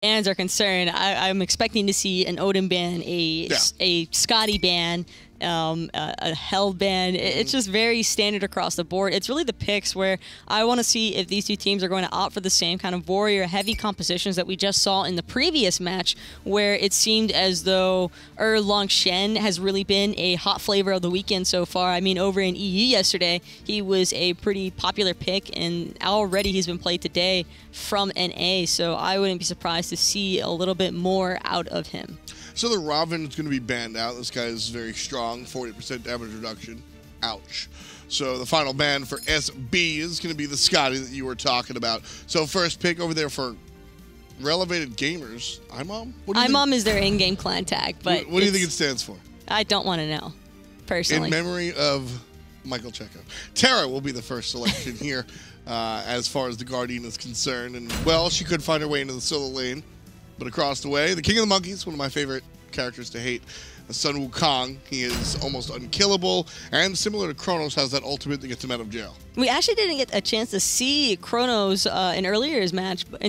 bans are concerned, I'm expecting to see an Odin ban, a Scotty ban, a Hell ban. It's just very standard across the board. It's really the picks where I want to see if these two teams are going to opt for the same kind of warrior-heavy compositions that we just saw in the previous match, where it seemed as though Long Shen has really been a hot flavor of the weekend so far. I mean, over in EU yesterday, he was a pretty popular pick, and already he's been played today from NA, so I wouldn't be surprised to see a little bit more out of him. So the Robin is going to be banned out. This guy is very strong, 40% damage reduction. Ouch. So the final ban for SB is going to be the Scotty that you were talking about. So first pick over there for Relegated Gamers, IMOM? IMOM is their in-game clan tag, but what do you think it stands for? I don't want to know, personally. In memory of Michael Checo. Terra will be the first selection here as far as the Guardian is concerned. And, well, she could find her way into the solo lane. But across the way, the King of the Monkeys, one of my favorite characters to hate, Sun Wukong. He is almost unkillable, and similar to Kronos, has that ultimate that gets him out of jail. We actually didn't get a chance to see Kronos in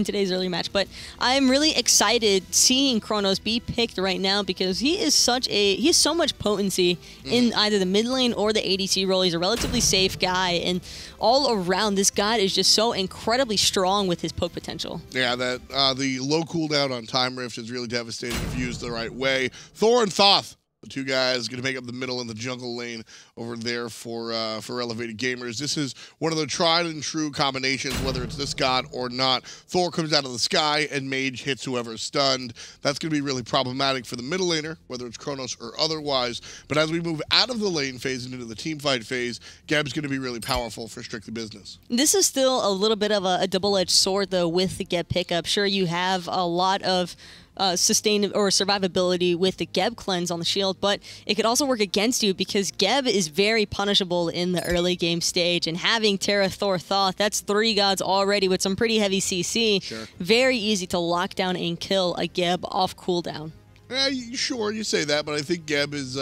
today's earlier match, but I'm really excited seeing Kronos be picked right now because he has so much potency in either the mid lane or the ADC role. He's a relatively safe guy, and all around, this guy is just so incredibly strong with his poke potential. Yeah, that the low cooldown on Time Rift is really devastating if used the right way. Thor and Thoth, the two guys going to make up the middle and the jungle lane over there for Elevated Gamers. This is one of the tried and true combinations, whether it's this god or not. Thor comes out of the sky and Mage hits whoever is stunned. That's going to be really problematic for the middle laner, whether it's Kronos or otherwise. But as we move out of the lane phase and into the team fight phase, Geb's going to be really powerful for Strictly Business. This is still a little bit of a double-edged sword, though, with the Geb pickup. Sure, you have a lot of sustain or survivability with the Geb cleanse on the shield, but it could also work against you because Geb is very punishable in the early game stage, and having Terra, Thor, Thoth, that's 3 gods already with some pretty heavy CC. Sure. Very easy to lock down and kill a Geb off cooldown. Sure, you say that, but I think Geb is,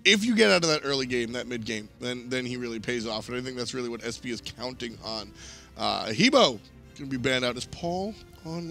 if you get out of that early game, that mid game, then he really pays off, and I think that's really what SP is counting on. Hebo going to be banned out as Paul.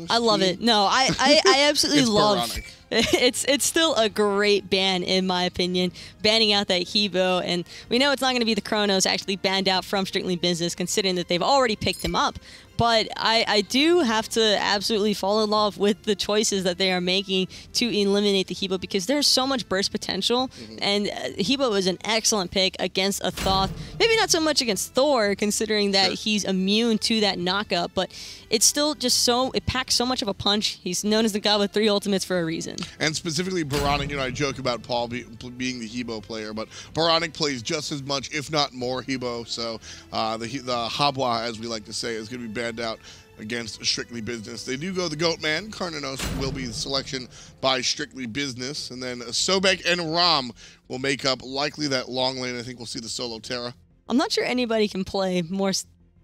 I love it. No, I absolutely love it. It's still a great ban, in my opinion, banning out that Hebo. And we know it's not going to be the Kronos actually banned out from Strictly Business, considering that they've already picked him up. But I do have to absolutely fall in love with the choices that they are making to eliminate the Hebo because there's so much burst potential. And Hebo is an excellent pick against a Thoth. Maybe not so much against Thor, considering that he's immune to that knockup. But it's still just it packs so much of a punch. He's known as the god with 3 ultimates for a reason. And specifically, Baronic, I joke about Paul being the Hebo player, but Baronic plays just as much, if not more, Hebo. So the Habwa, as we like to say, is going to be banned out against Strictly Business. They do go the Goat Man. Karnanos will be the selection by Strictly Business. And then Sobek and Ram will make up likely that long lane. I think we'll see the solo Terra. I'm not sure anybody can play more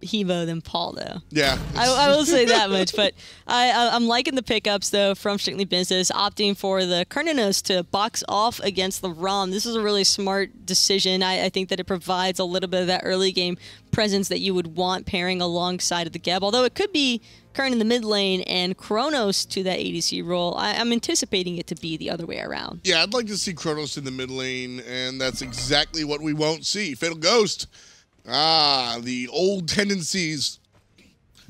Hebo than Paul, though. Yeah. I will say that much, but I'm liking the pickups, though, from Strictly Business, opting for the Karnanos to box off against the Ram. This is a really smart decision. I think that it provides a little bit of that early game presence that you would want pairing alongside of the Geb, although it could be Kern in the mid lane and Kronos to that ADC role. I'm anticipating it to be the other way around. Yeah, I'd like to see Kronos in the mid lane, and that's exactly what we won't see. Fatal Ghost. The old tendencies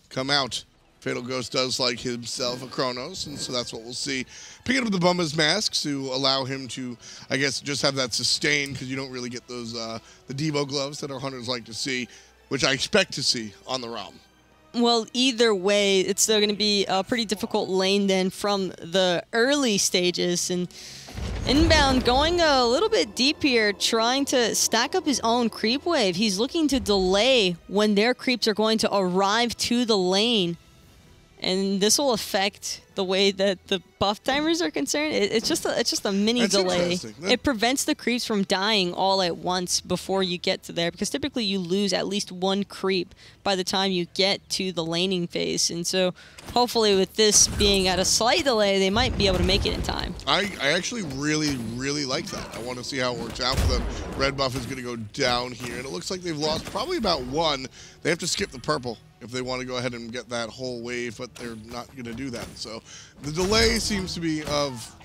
come out. Fatal Ghost does like himself a Kronos, and so that's what we'll see. Picking up the Bumba's masks to allow him to, I guess, just have that sustain, because you don't really get those the Devo gloves that our hunters like to see, which I expect to see on the ROM. Well, either way, it's still going to be a pretty difficult lane then from the early stages. And Inbound going a little bit deep here, trying to stack up his own creep wave. He's looking to delay when their creeps are going to arrive to the lane. And this will affect the way that the buff timers are concerned. It's just a mini delay. It prevents the creeps from dying all at once before you get to there, because typically you lose at least 1 creep by the time you get to the laning phase. And so hopefully with this being at a slight delay, they might be able to make it in time. I actually really like that. I want to see how it works out for them. Red buff is going to go down here, and it looks like they've lost probably about 1. They have to skip the purple. if they want to go ahead and get that whole wave, but they're not going to do that. So the delay seems to be of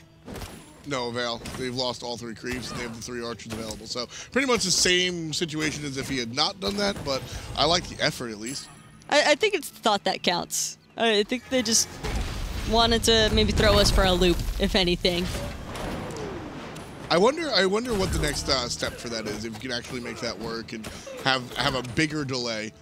no avail. They've lost all 3 creeps, and they have the 3 archers available. So pretty much the same situation as if he had not done that, but I like the effort at least. I think it's thought that counts. I think they just wanted to maybe throw us for a loop, if anything. I wonder what the next step for that is, if you can actually make that work and have a bigger delay.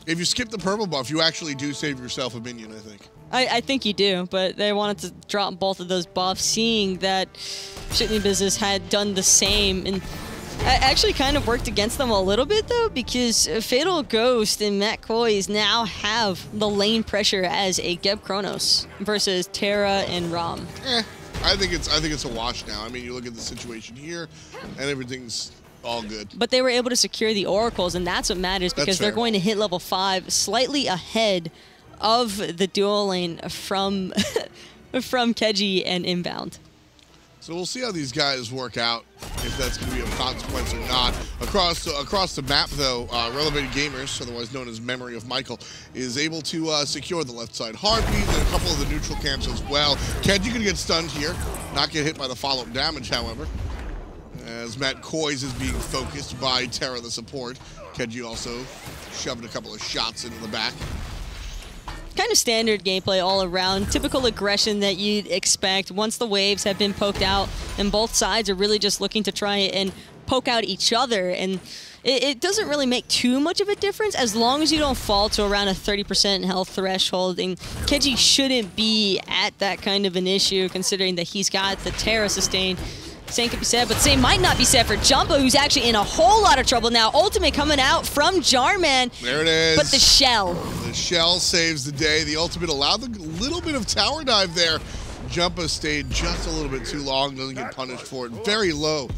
If you skip the purple buff, you actually do save yourself a minion, I think. I think you do, but they wanted to drop both of those buffs, seeing that Shitney Business had done the same. And it actually kind of worked against them a little bit, though, because Fatal Ghost and Matt Koiz now have the lane pressure as a Geb Kronos versus Terra and Rom. I think it's a wash now. I mean, you look at the situation here, and everything's all good. But they were able to secure the Oracles, and that's what matters, because they're going to hit level 5 slightly ahead of the dual lane from Keji and Inbound. So we'll see how these guys work out, if that's going to be of consequence or not. Across the map, though, Relegated Gamers, otherwise known as Memory of Michael, is able to secure the left side heartbeat and a couple of the neutral camps as well. Keji could get stunned here, not get hit by the follow-up damage, however, as Matt Koiz is being focused by Terra, the support. Keji also shoved a couple of shots into the back. Kind of standard gameplay all around, typical aggression that you'd expect once the waves have been poked out, and both sides are really just looking to try and poke out each other. And it doesn't really make too much of a difference as long as you don't fall to around a 30% health threshold. And Keji shouldn't be at that kind of an issue, considering that he's got the Terra sustain. Same could be said, but same might not be said for Jumbo, who's actually in a whole lot of trouble now. Ultimate coming out from Jarman. There it is. But the shell. The shell saves the day. The ultimate allowed the little bit of tower dive there. Jumbo stayed just a little bit too long, doesn't get punished for it. Very low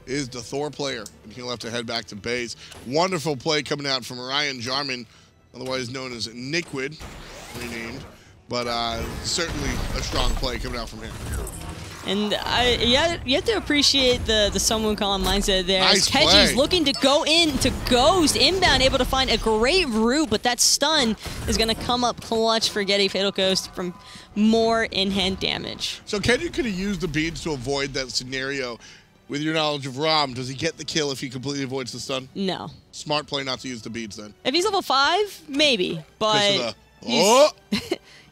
is the Thor player, and he'll have to head back to base. Wonderful play coming out from Ryan Jarman, otherwise known as Nickwood, renamed, but certainly a strong play coming out from him. And you have to appreciate the Someone Calling mindset there. Nice Keji's play. looking to go in to Ghost. Inbound, able to find a great route, but that stun is going to come up clutch for getting Fatal Ghost from more in-hand damage. So Keji could have used the beads to avoid that scenario. With your knowledge of Rom, does he get the kill if he completely avoids the stun? No. Smart play not to use the beads then. If he's level 5, maybe, but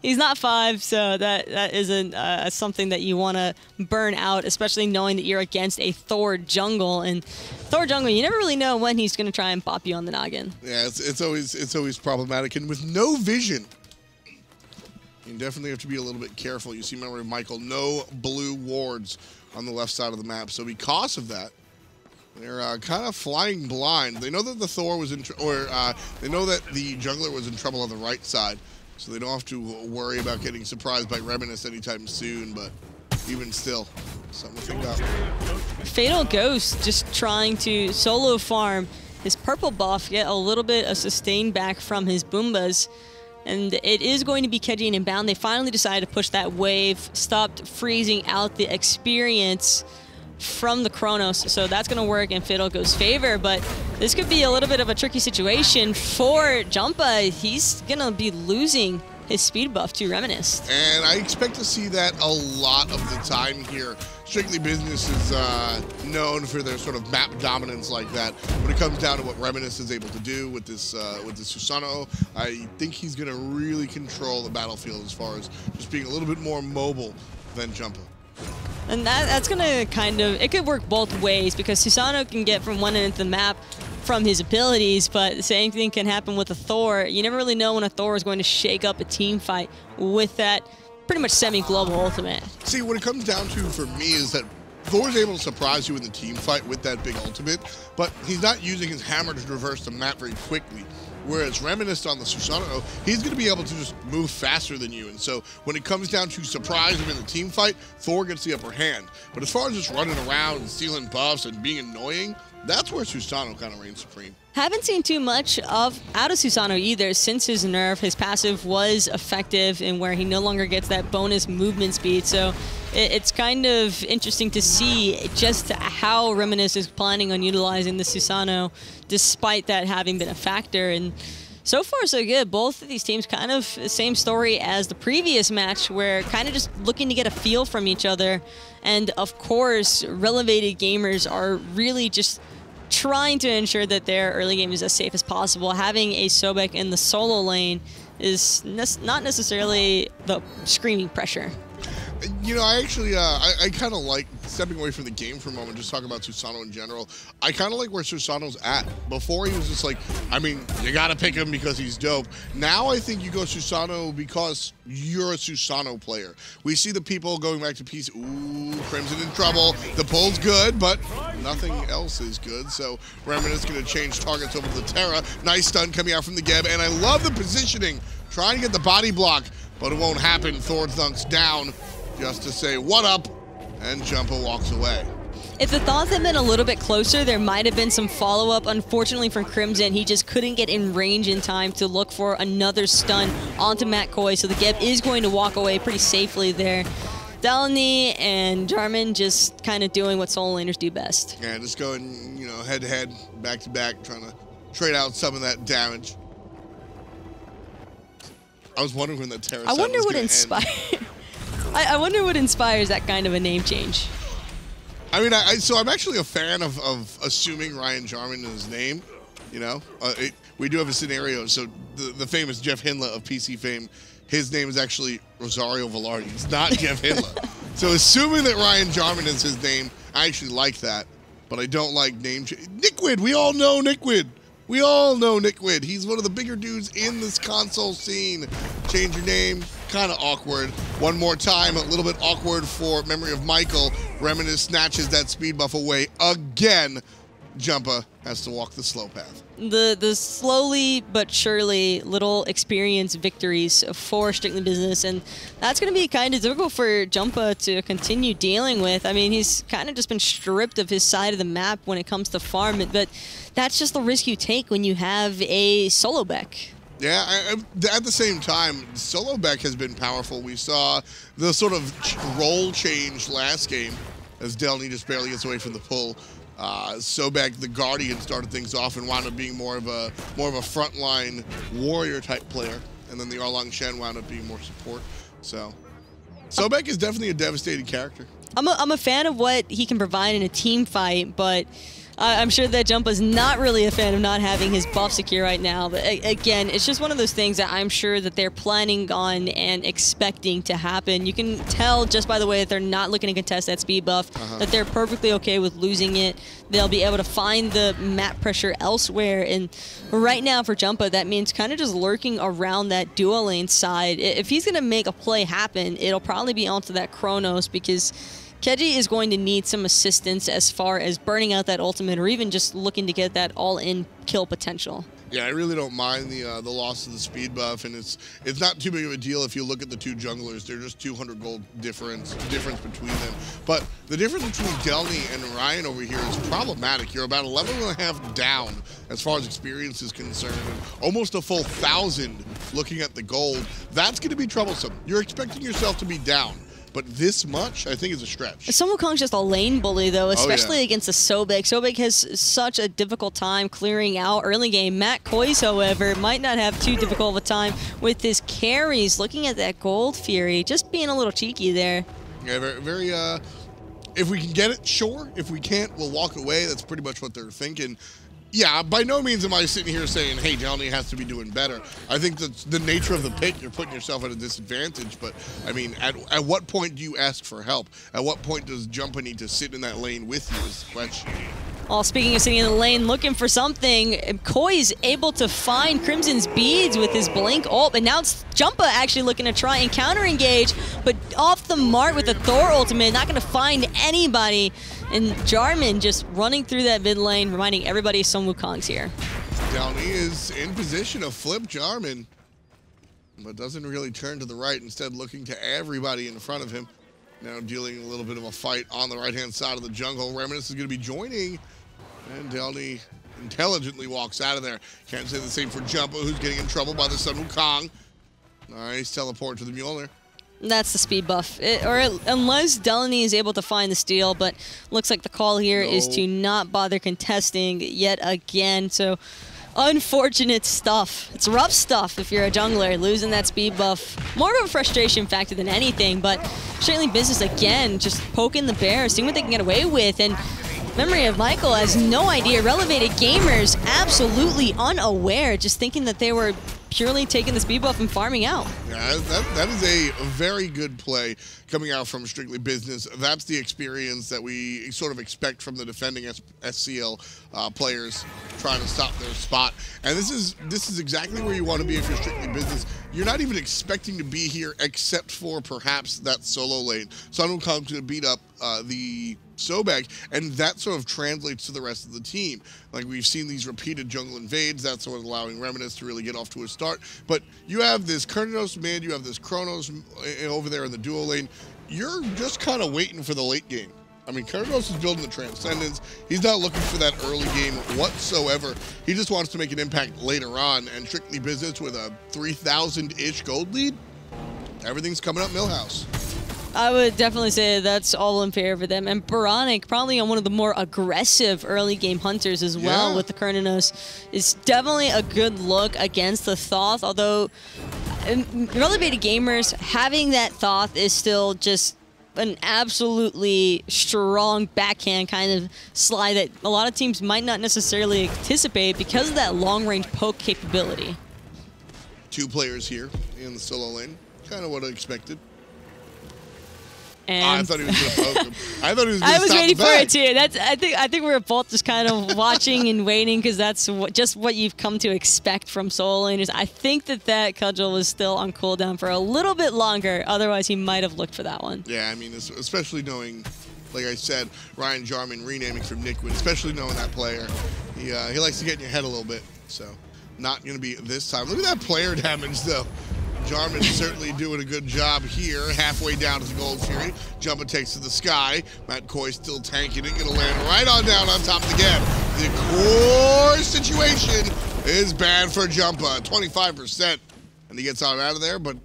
he's not 5, so that isn't something that you want to burn out, especially knowing that you're against a Thor jungle. And Thor jungle, you never really know when he's going to try and pop you on the noggin. Yeah, it's always problematic, and with no vision, you definitely have to be a little bit careful. You see, remember, Michael, no blue wards on the left side of the map, so because of that, they're kind of flying blind. They know that the Thor was they know that the jungler was in trouble on the right side, so they don't have to worry about getting surprised by Reminisce anytime soon, but even still, something to think about. Fatal Ghost just trying to solo farm his purple buff, get a little bit of sustain back from his Boombas. And it is going to be Keji and Inbound. They finally decided to push that wave, stopped freezing out the experience from the Kronos. So that's going to work in Fatal Ghost's favor. But this could be a little bit of a tricky situation for Jumpa. He's going to be losing his speed buff to Reminisce. And I expect to see that a lot of the time here. Strictly Business is known for their sort of map dominance like that. When it comes down to what Reminisce is able to do with this Susanoo, I think he's going to really control the battlefield as far as just being a little bit more mobile than Jumpa. And that's going to kind of, it could work both ways, because Susanoo can get from one end of the map from his abilities, but the same thing can happen with a Thor. You never really know when a Thor is going to shake up a team fight with that pretty much semi-global ultimate. See, what it comes down to for me is that Thor's able to surprise you in the team fight with that big ultimate, but he's not using his hammer to traverse the map very quickly. Whereas Reminisce on the Susanoo, he's going to be able to just move faster than you. And so when it comes down to surprise him in the team fight, Thor gets the upper hand. But as far as just running around and stealing buffs and being annoying, that's where Susanoo kind of reigns supreme. Haven't seen too much out of Susanoo either since his nerf. His passive was effective in where he no longer gets that bonus movement speed. So it's kind of interesting to see just how Reminisce is planning on utilizing the Susanoo, despite that having been a factor. And so far so good. Both of these teams kind of the same story as the previous match, where kind of just looking to get a feel from each other. And of course, Relegated gamers are really just trying to ensure that their early game is as safe as possible. Having a Sobek in the solo lane is not necessarily the screaming pressure. You know, I actually, I kind of like stepping away from the game for a moment, just talking about Susano in general. I kind of like where Susano's at. Before, he was just like, I mean, you got to pick him because he's dope. Now I think you go Susano because you're a Susano player. We see the people going back to PC. Ooh, Crimson in trouble. The pull's good, but nothing else is good. So Remnant's going to change targets over to the Terra. Nice stun coming out from the Geb, and I love the positioning. Trying to get the body block, but it won't happen. Thor thunks down just to say, what up? And Jumpa walks away. If the thoughts had been a little bit closer, there might have been some follow-up. Unfortunately for Crimson, he just couldn't get in range in time to look for another stun onto Matt Coy, so the Geb is going to walk away pretty safely there. Delany and Jarman just kind of doing what solo laners do best. Yeah, just going, you know, head-to-head, back-to-back, trying to trade out some of that damage. I was wondering when the Terra I wonder what inspires. I wonder what inspires that kind of a name change. I mean, so I'm actually a fan of assuming Ryan Jarman in his name. You know, we do have a scenario. So the famous Jeff Hindla of PC fame, his name is actually Rosario Velarde. It's not Jeff Hindla. So assuming that Ryan Jarman is his name, I actually like that. But I don't like name change. Nickwid, we all know Nickwid. We all know Nickwid. He's one of the bigger dudes in this console scene. Change your name, kind of awkward. One more time, a little bit awkward for memory of Michael. Reminisce snatches that speed buff away again. Jumpa has to walk the slow path. The slowly but surely little experience victories for Strictly Business, and that's going to be kind of difficult for Jumpa to continue dealing with. I mean, he's kind of just been stripped of his side of the map when it comes to farm, but that's just the risk you take when you have a solo Beck. Yeah, at the same time, solo Beck has been powerful. We saw the sort of role change last game as Delny just barely gets away from the pull. Sobek, the Guardian, started things off and wound up being more of a frontline warrior type player, and then the Arlong Shen wound up being more support. So Sobek is definitely a devastating character. I'm a fan of what he can provide in a team fight, but I'm sure that Jumpa's not really a fan of not having his buff secure right now. But again, it's just one of those things that I'm sure that they're planning on and expecting to happen. You can tell just by the way that they're not looking to contest that speed buff, that they're perfectly okay with losing it. They'll be able to find the map pressure elsewhere. And right now for Jumpa, that means kind of just lurking around that dual lane side. If he's going to make a play happen, it'll probably be onto that Chronos, because Keji is going to need some assistance as far as burning out that ultimate, or even just looking to get that all-in kill potential. Yeah, I really don't mind the loss of the speed buff, and it's not too big of a deal if you look at the two junglers. They're just 200 gold difference between them. But the difference between Delny and Ryan over here is problematic. You're about 11.5 down as far as experience is concerned, and almost a full 1,000 looking at the gold. That's going to be troublesome. You're expecting yourself to be down. But this much, I think, is a stretch. Sun Wukong's just a lane bully, though, especially against a Sobek. Sobek has such a difficult time clearing out early game. Matt Kois, however, might not have too difficult of a time with his carries. Looking at that Gold Fury, just being a little cheeky there. Yeah, very, if we can get it, sure. If we can't, we'll walk away. That's pretty much what they're thinking. Yeah, by no means am I sitting here saying, hey, Delny has to be doing better. I think that's the nature of the pick. You're putting yourself at a disadvantage. But, I mean, at what point do you ask for help? At what point does Jumpa need to sit in that lane with you is the question. Well, speaking of sitting in the lane looking for something, Koi's able to find Crimson's beads with his blink ult, but now it's Jumpa actually looking to try and counter-engage, but off the mark with the Thor ultimate, not going to find anybody. And Jarman just running through that mid lane, reminding everybody Sun Wukong's here. Delny is in position to flip Jarman, but doesn't really turn to the right, instead looking to everybody in front of him. Now dealing a little bit of a fight on the right-hand side of the jungle. Reminisce is going to be joining, and Delny intelligently walks out of there. Can't say the same for Jumpa, who's getting in trouble by the Sun Wukong. Nice teleport to the Mjolnir. That's the speed buff, unless Delany is able to find the steal, but looks like the call here is to not bother contesting yet again. So unfortunate stuff. It's rough stuff if you're a jungler, losing that speed buff. More of a frustration factor than anything, but Strictly Business again, just poking the bear, seeing what they can get away with. And Memory of Michael has no idea. Relegated Gamers absolutely unaware, just thinking that they were purely taking the speed buff and farming out. Yeah, that is a very good play coming out from Strictly Business. That's the experience that we sort of expect from the defending SCL players trying to stop their spot. And this is exactly where you want to be if you're Strictly Business. You're not even expecting to be here except for perhaps that solo lane. Sun Wukong's going to beat up the Sobek, and that sort of translates to the rest of the team. Like, we've seen these repeated jungle invades, that's what's allowing Reminisce to really get off to a start. But you have this Kurnos mid, you have this Kronos over there in the duo lane. You're just kind of waiting for the late game. I mean, Kurnos is building the Transcendence. He's not looking for that early game whatsoever. He just wants to make an impact later on, and Strictly Business with a 3,000-ish gold lead, everything's coming up Millhouse. I would definitely say that's all in favor of them. And Baronic, probably on one of the more aggressive early game hunters as well with the Kurnos, is definitely a good look against the Thoth, although Relegated Gamers, having that Thoth is still just an absolutely strong backhand kind of slide that a lot of teams might not necessarily anticipate because of that long-range poke capability. 2 players here in the solo lane, kind of what I expected. And I thought he was going to poke him. I thought he was going to I was stop waiting the for back. it too. I think we were both just kind of watching and waiting because that's just what you've come to expect from solo laners. I think that cudgel was still on cooldown for a little bit longer. Otherwise, he might have looked for that one. Yeah, I mean, especially knowing, like I said, Ryan Jarman renaming from Nickwood, especially knowing that player. He likes to get in your head a little bit, so not going to be this time. Look at that player damage, though. Jarman certainly doing a good job here. Halfway down to the Gold Fury. Jumpa takes to the sky. Matt Coy still tanking it. Gonna land right on down on top of the gap. The core situation is bad for Jumpa. 25%. And he gets out of there, but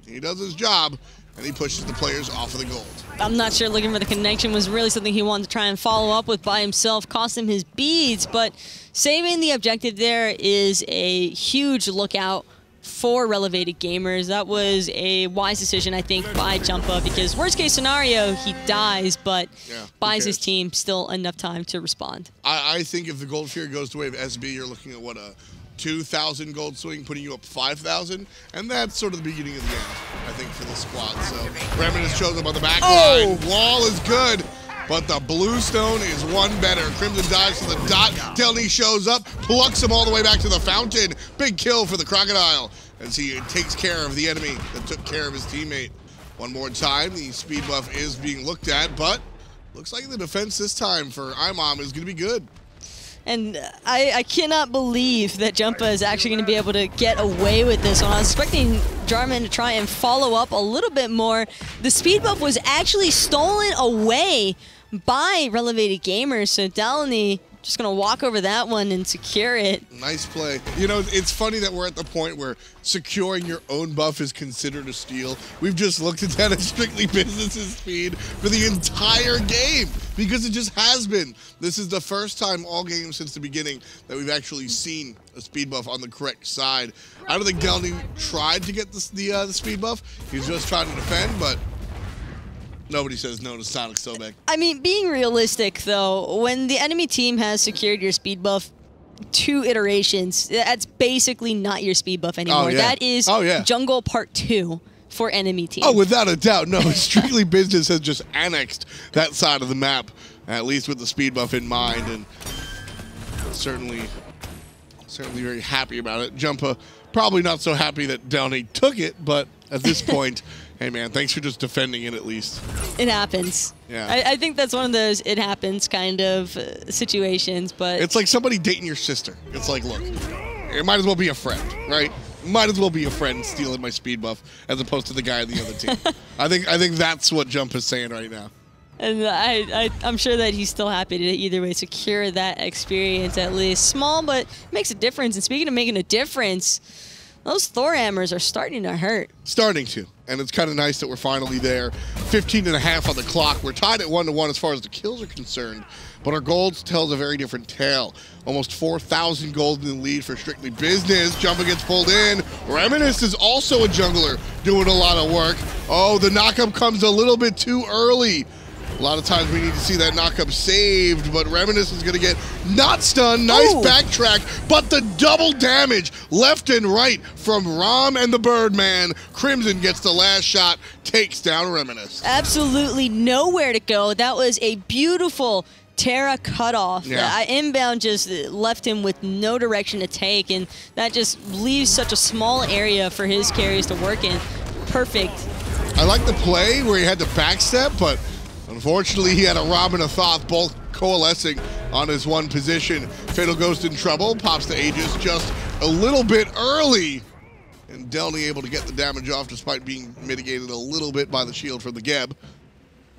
he does his job, and he pushes the players off of the gold. I'm not sure looking for the connection was really something he wanted to try and follow up with by himself. Cost him his beads, but saving the objective there is a huge lookout for Relegated Gamers. That was a wise decision, I think, by Jumpa, because worst case scenario, he dies, but buys his team still enough time to respond. I think if the Gold Fury goes the way of SB, you're looking at, what, a 2,000 gold swing, putting you up 5,000, and that's sort of the beginning of the end, I think, for the squad. So Reminisce shows up on the back line. Wall is good, but the Bluestone is one better. Crimson dives to the dot. Delny shows up, plucks him all the way back to the fountain. Big kill for the Crocodile as he takes care of the enemy that took care of his teammate. One more time, the speed buff is being looked at, but looks like the defense this time for IMOM is going to be good. And I cannot believe that Jumpa is actually going to be able to get away with this one. I was expecting Jarman to try and follow up a little bit more. The speed buff was actually stolen away by Relegated Gamers, so Delany just going to walk over that one and secure it. Nice play. You know, it's funny that we're at the point where securing your own buff is considered a steal. We've just looked at that as Strictly Business's speed for the entire game, because it just has been. This is the first time all games since the beginning that we've actually seen a speed buff on the correct side. I don't think Delny tried to get the speed buff. He's just trying to defend, but nobody says no to Sonic Sobek. I mean, being realistic, though, when the enemy team has secured your speed buff 2 iterations, that's basically not your speed buff anymore. That is Jungle Part 2 for enemy team. Oh, without a doubt. No, Strictly Business has just annexed that side of the map, at least with the speed buff in mind, and certainly very happy about it. Jumpa probably not so happy that Delny took it, but at this point, hey man, thanks for just defending it at least. It happens. Yeah. I think that's one of those it happens kind of situations, but it's like somebody dating your sister. It's like, look, it might as well be a friend, right? Might as well be a friend stealing my speed buff as opposed to the guy on the other team. I think that's what Jump is saying right now. And I'm sure that he's still happy to either way secure that experience at least. Small, but makes a difference. And speaking of making a difference, those Thor hammers are starting to hurt. Starting to. And it's kind of nice that we're finally there. 15.5 on the clock. We're tied at 1-1 as far as the kills are concerned. But our gold tells a very different tale. Almost 4,000 gold in the lead for Strictly Business. Jumpa gets pulled in. Reminisce is also a jungler doing a lot of work. Oh, the knockup comes a little bit too early. A lot of times we need to see that knockup saved, but Reminisce is going to get not stunned. Nice backtrack, but the double damage left and right from Rom and the Birdman. Crimson gets the last shot, takes down Reminisce. Absolutely nowhere to go. That was a beautiful Terra cutoff. Yeah. Inbound just left him with no direction to take, and that just leaves such a small area for his carries to work in. Perfect. I like the play where he had to backstep, but unfortunately, he had a Rob and a Thoth both coalescing on his one position. Fatal Ghost in trouble, pops the Aegis just a little bit early. And Delny able to get the damage off despite being mitigated a little bit by the shield from the Geb.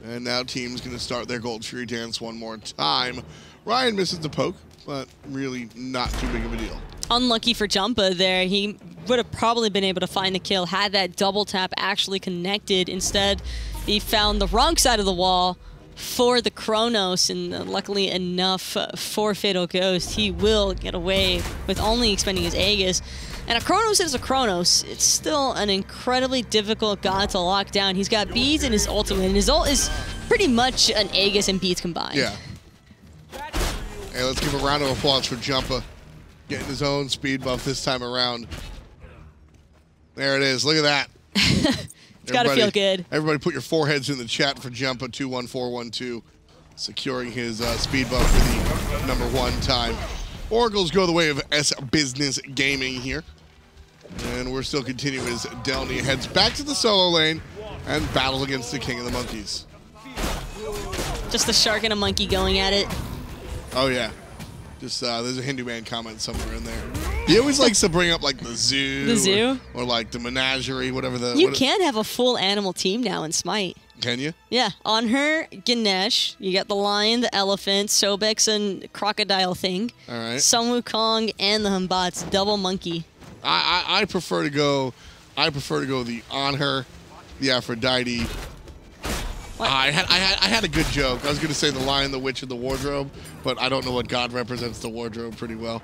And now team's going to start their Gold Fury dance one more time. Ryan misses the poke, but really not too big of a deal. Unlucky for Jumpa there. He would have probably been able to find the kill had that double tap actually connected. Instead, he found the wrong side of the wall for the Chronos, and luckily enough for Fatal Ghost, he will get away with only expending his Aegis. And a Chronos is a Chronos. It's still an incredibly difficult god to lock down. He's got beads in his ultimate, and his ult is pretty much an Aegis and beads combined. Yeah. Hey, let's give a round of applause for Jumpa. Getting his own speed buff this time around. There it is. Look at that. It's got to feel good. Everybody put your foreheads in the chat for Jumpa 21412. Securing his speed buff for the #1 time. Oracles go the way of S Business Gaming here. And we're still continuing as Delny heads back to the solo lane and battles against the King of the Monkeys. Just a shark and a monkey going at it. Oh, yeah. Just, there's a Hindu man comment somewhere in there. He always likes to bring up, like, the zoo. The zoo? Or like, the menagerie, whatever the... You can have a full animal team now in Smite. Can you? Yeah. On her, Ganesh. You got the lion, the elephant, Sobex, and crocodile thing. All right. Sun Wukong and the Humbots. Double monkey. I prefer to go... the on her, the Aphrodite... I had a good joke. I was going to say the lion, the witch, and the wardrobe, but I don't know what god represents the wardrobe pretty well.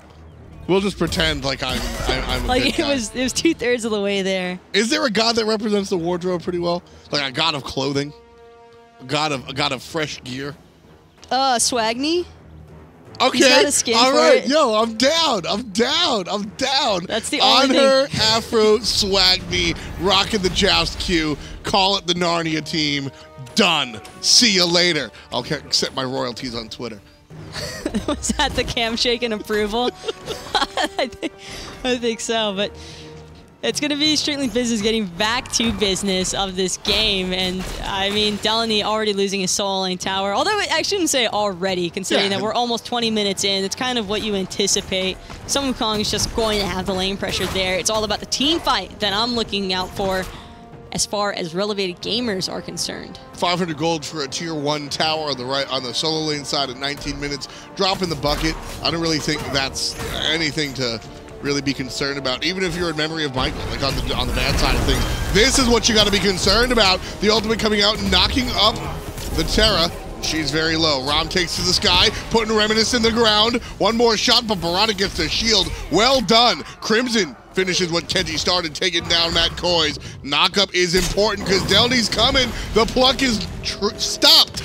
We'll just pretend like I'm a like good it guy. was 2/3 of the way there. Is there a god that represents the wardrobe pretty well? Like a god of clothing, a god of fresh gear. Swagny. Okay. He's got a skin all for right. it. Yo, I'm down. I'm down. That's the only Honor, thing. Afro, Swagny, rocking the joust queue. Call it the Narnia team. Done. See you later. I'll accept my royalties on Twitter. Was that the cam shake and approval? I think so, but it's going to be Strictly Business getting back to business of this game. And, I mean, Delany already losing his solo lane tower. Although I shouldn't say already, considering that we're almost 20 minutes in. It's kind of what you anticipate. Sun Wukong is just going to have the lane pressure there. It's all about the team fight that I'm looking out for as far as Relegated gamers are concerned. 500 gold for a tier 1 tower on the solo lane side at 19 minutes. Drop in the bucket. I don't really think that's anything to really be concerned about, even if you're in memory of Michael, like on the bad side of things. This is what you got to be concerned about. The ultimate coming out and knocking up the Terra. She's very low. Rom takes to the sky, putting Reminisce in the ground. One more shot, but Barada gets the shield. Well done. Crimson finishes what Kenji started, taking down Matt Coy's. Knockup is important because Delny's coming. The pluck is stopped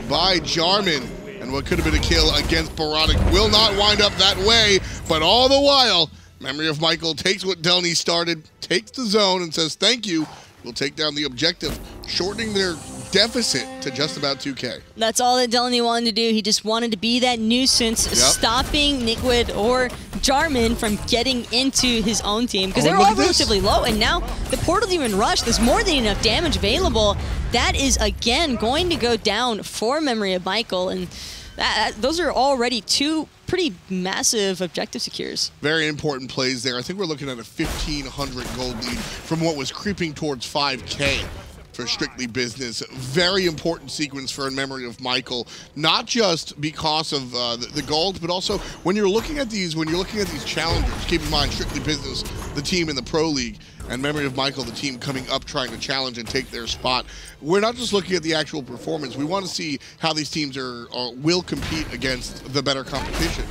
by Jarman. And what could have been a kill against Barada will not wind up that way. But all the while, Memory of Michael takes what Delny started, takes the zone, and says, thank you. We'll take down the objective, shortening their deficit to just about 2K. That's all that Delany wanted to do. He just wanted to be that nuisance, stopping Nickwood or Jarman from getting into his own team, because they're all relatively low, and now the portal didn't even rush. There's more than enough damage available. That is, again, going to go down for Memory of Michael, and those are already two pretty massive objective secures. Very important plays there. I think we're looking at a 1,500 gold lead from what was creeping towards 5K. For Strictly Business. Very important sequence for In Memory of Michael, not just because of the gold, but also when you're looking at these challenges. Keep in mind, Strictly Business, the team in the Pro League, and Memory of Michael, the team coming up trying to challenge and take their spot. We're not just looking at the actual performance. We want to see how these teams will compete against the better competition.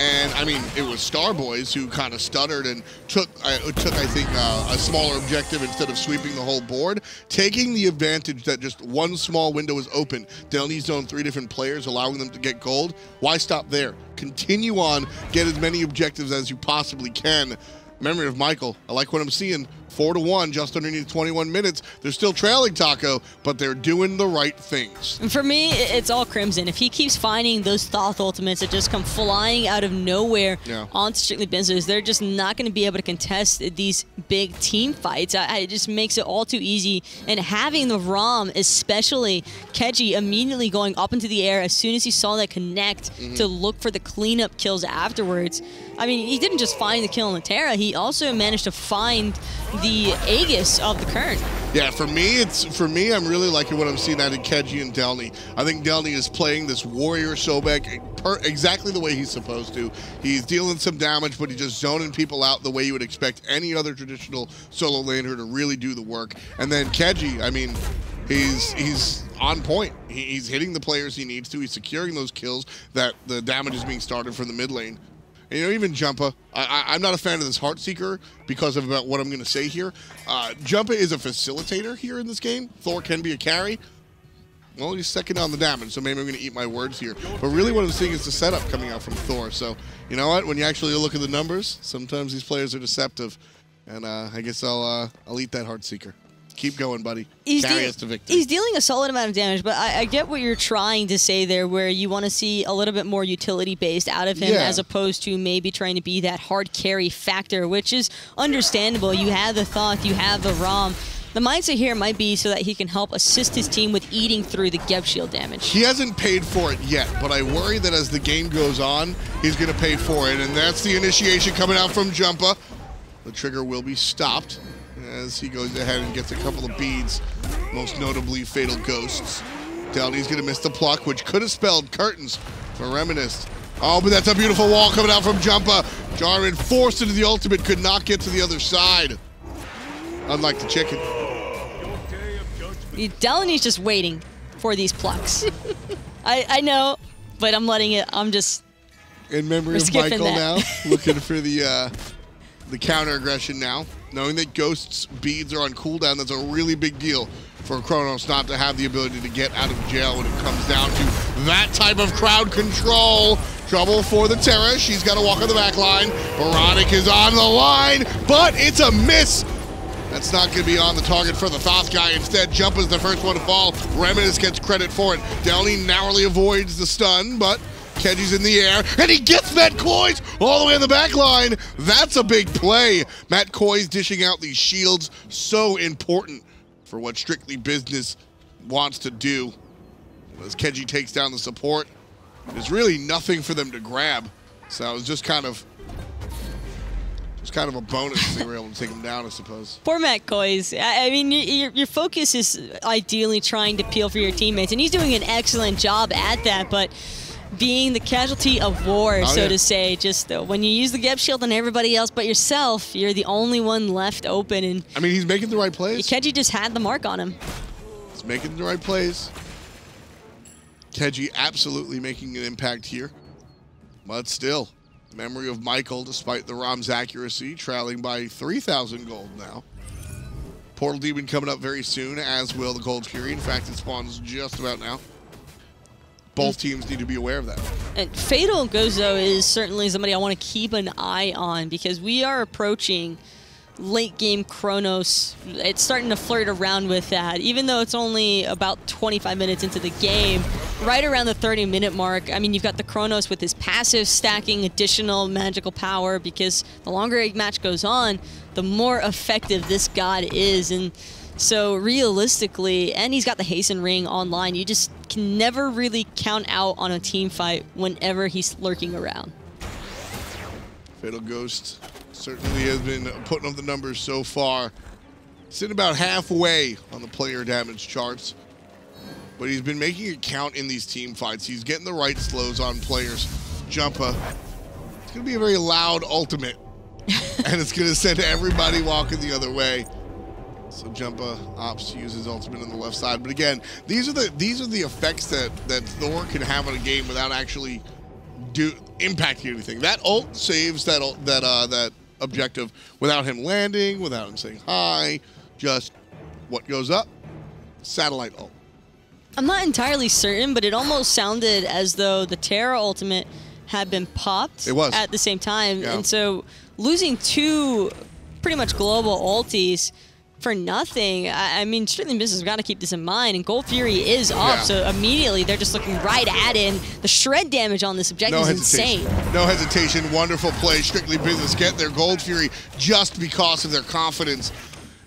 And I mean, it was Starboys who kind of stuttered and took I think, a smaller objective instead of sweeping the whole board, taking the advantage that just one small window is open. Delny's zoned 3 different players, allowing them to get gold. Why stop there? Continue on, get as many objectives as you possibly can. Memory of Michael, I like what I'm seeing. 4-1, just underneath 21 minutes. They're still trailing Taco, but they're doing the right things. And for me, it's all Crimson. If he keeps finding those Thoth ultimates that just come flying out of nowhere onto Strictly Benzos, they're just not going to be able to contest these big team fights. It just makes it all too easy. And having the ROM, especially Keji, immediately going up into the air as soon as he saw that connect to look for the cleanup kills afterwards. I mean, he didn't just find the kill on the Terra, he also managed to find the Aegis of the Kern. Yeah, for me, I'm really liking what I'm seeing out of Keji and Delny. I think Delny is playing this warrior Sobek exactly the way he's supposed to. He's dealing some damage, but he's just zoning people out the way you would expect any other traditional solo laner to really do the work. And then Keji, I mean, he's on point. He's hitting the players he needs to. He's securing those kills that the damage is being started from the mid lane. And, you know, even Jumpa, I'm not a fan of this Heartseeker because of about what I'm going to say here. Jumpa is a facilitator here in this game. Thor can be a carry. Well, he's second on the damage, so maybe I'm going to eat my words here. But really what I'm seeing is the setup coming out from Thor. So, you know what? When you actually look at the numbers, sometimes these players are deceptive. And I guess I'll eat that Heartseeker. Keep going, buddy. Carry us to victory. He's dealing a solid amount of damage, but I get what you're trying to say there, where you want to see a little bit more utility-based out of him as opposed to maybe trying to be that hard carry factor, which is understandable. You have the Thoth, you have the ROM. The mindset here might be so that he can help assist his team with eating through the Geb Shield damage. He hasn't paid for it yet, but I worry that as the game goes on, he's going to pay for it, and that's the initiation coming out from Jumpa. The trigger will be stopped as he goes ahead and gets a couple of beads, most notably Fatal Ghosts. Delny's going to miss the pluck, which could have spelled curtains for Reminisced. Oh, but that's a beautiful wall coming out from Jumpa. Jarman forced into the ultimate, could not get to the other side. Unlike the chicken. Delany's just waiting for these plucks. I know, but I'm letting it, I'm just in memory of Michael now, looking for the counter aggression now. Knowing that Ghost's beads are on cooldown, that's a really big deal for Kronos not to have the ability to get out of jail when it comes down to that type of crowd control. Trouble for the Terra. She's got to walk on the back line. Baronic is on the line, but it's a miss. That's not going to be on the target for the Thoth guy. Instead, Jump is the first one to fall. Reminiscence gets credit for it. Delny narrowly avoids the stun, but Keji's in the air, and he gets Matt Koiz all the way in the back line. That's a big play. Matt Koiz dishing out these shields, so important for what Strictly Business wants to do. As Keji takes down the support, there's really nothing for them to grab. So it was just kind of a bonus they were able to take him down, I suppose. Poor Matt Koiz. I mean, your focus is ideally trying to peel for your teammates, and he's doing an excellent job at that, but being the casualty of war, to say, just when you use the Geb Shield on everybody else but yourself, you're the only one left open. And I mean, he's making the right plays. Keji just had the mark on him. He's making the right plays. Keji absolutely making an impact here. But still, memory of Michael, despite the ROM's accuracy, trailing by 3,000 gold now. Portal Demon coming up very soon, as will the Gold Fury. In fact, it spawns just about now. Both teams need to be aware of that. And Fatal Gozo is certainly somebody I want to keep an eye on, because we are approaching late game Kronos. It's starting to flirt around with that, even though it's only about 25 minutes into the game. Right around the 30-minute mark, I mean, you've got the Kronos with his passive stacking additional magical power, because the longer a match goes on, the more effective this god is. And so realistically, and he's got the Hasten Ring online, you just can never really count out on a team fight whenever he's lurking around. Fatal Ghost certainly has been putting up the numbers so far. Sitting about halfway on the player damage charts, but he's been making it count in these team fights. He's getting the right slows on players. Jumpa. It's going to be a very loud ultimate and it's going to send everybody walking the other way. So Jumpa opts to use his ultimate on the left side. But again, these are the effects that Thor can have on a game without actually impacting anything. That ult saves that objective without him landing, without him saying hi. Just what goes up, satellite ult. I'm not entirely certain, but it almost sounded as though the Terra ultimate had been popped at the same time. Yeah. And so losing 2 pretty much global ultis for nothing. I mean, Strictly Business has got to keep this in mind, and Gold Fury is up, so immediately they're just looking right at it, and the shred damage on this objective is insane. No hesitation, wonderful play. Strictly Business get their Gold Fury just because of their confidence.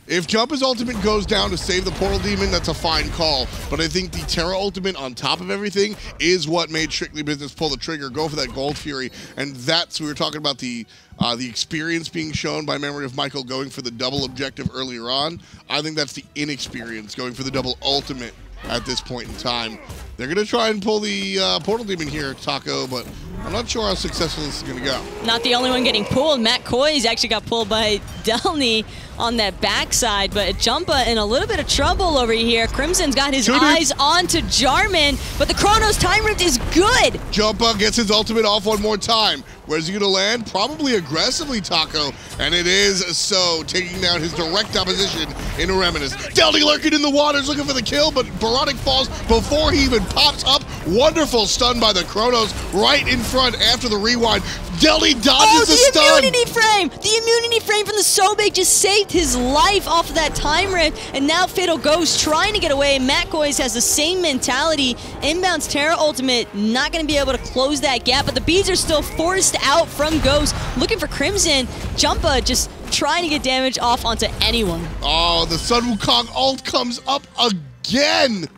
If Jumpa's ultimate goes down to save the Portal Demon, that's a fine call. But I think the Terra ultimate on top of everything is what made Strictly Business pull the trigger, go for that Gold Fury. And that's, we were talking about the experience being shown by Memory of Michael going for the double objective earlier on. I think that's the inexperience going for the double ultimate at this point in time. They're going to try and pull the Portal Demon here, Taco, but I'm not sure how successful this is going to go. Not the only one getting pulled. Matt Coy's actually got pulled by Delny on that backside, but Jumpa in a little bit of trouble over here. Crimson's got his eyes onto Jarman, but the Chronos time rift is good. Jumpa gets his ultimate off one more time. Where's he going to land? Probably aggressively, Taco, and it is so, taking down his direct opposition in Reminisce. Delny lurking in the waters looking for the kill, but Baronic falls before he even pops up. Wonderful stun by the Chronos right in front after the rewind. Delny dodges the stun. The immunity frame! The immunity frame from the Sobek just saved his life off of that time rift, and now Fatal Ghost trying to get away. Matt Coys has the same mentality. Inbounds Terra ultimate, not going to be able to close that gap, but the beads are still forced out from Ghost, looking for Crimson. Jumpa just trying to get damage off onto anyone. Oh, the Sun Wukong ult comes up again.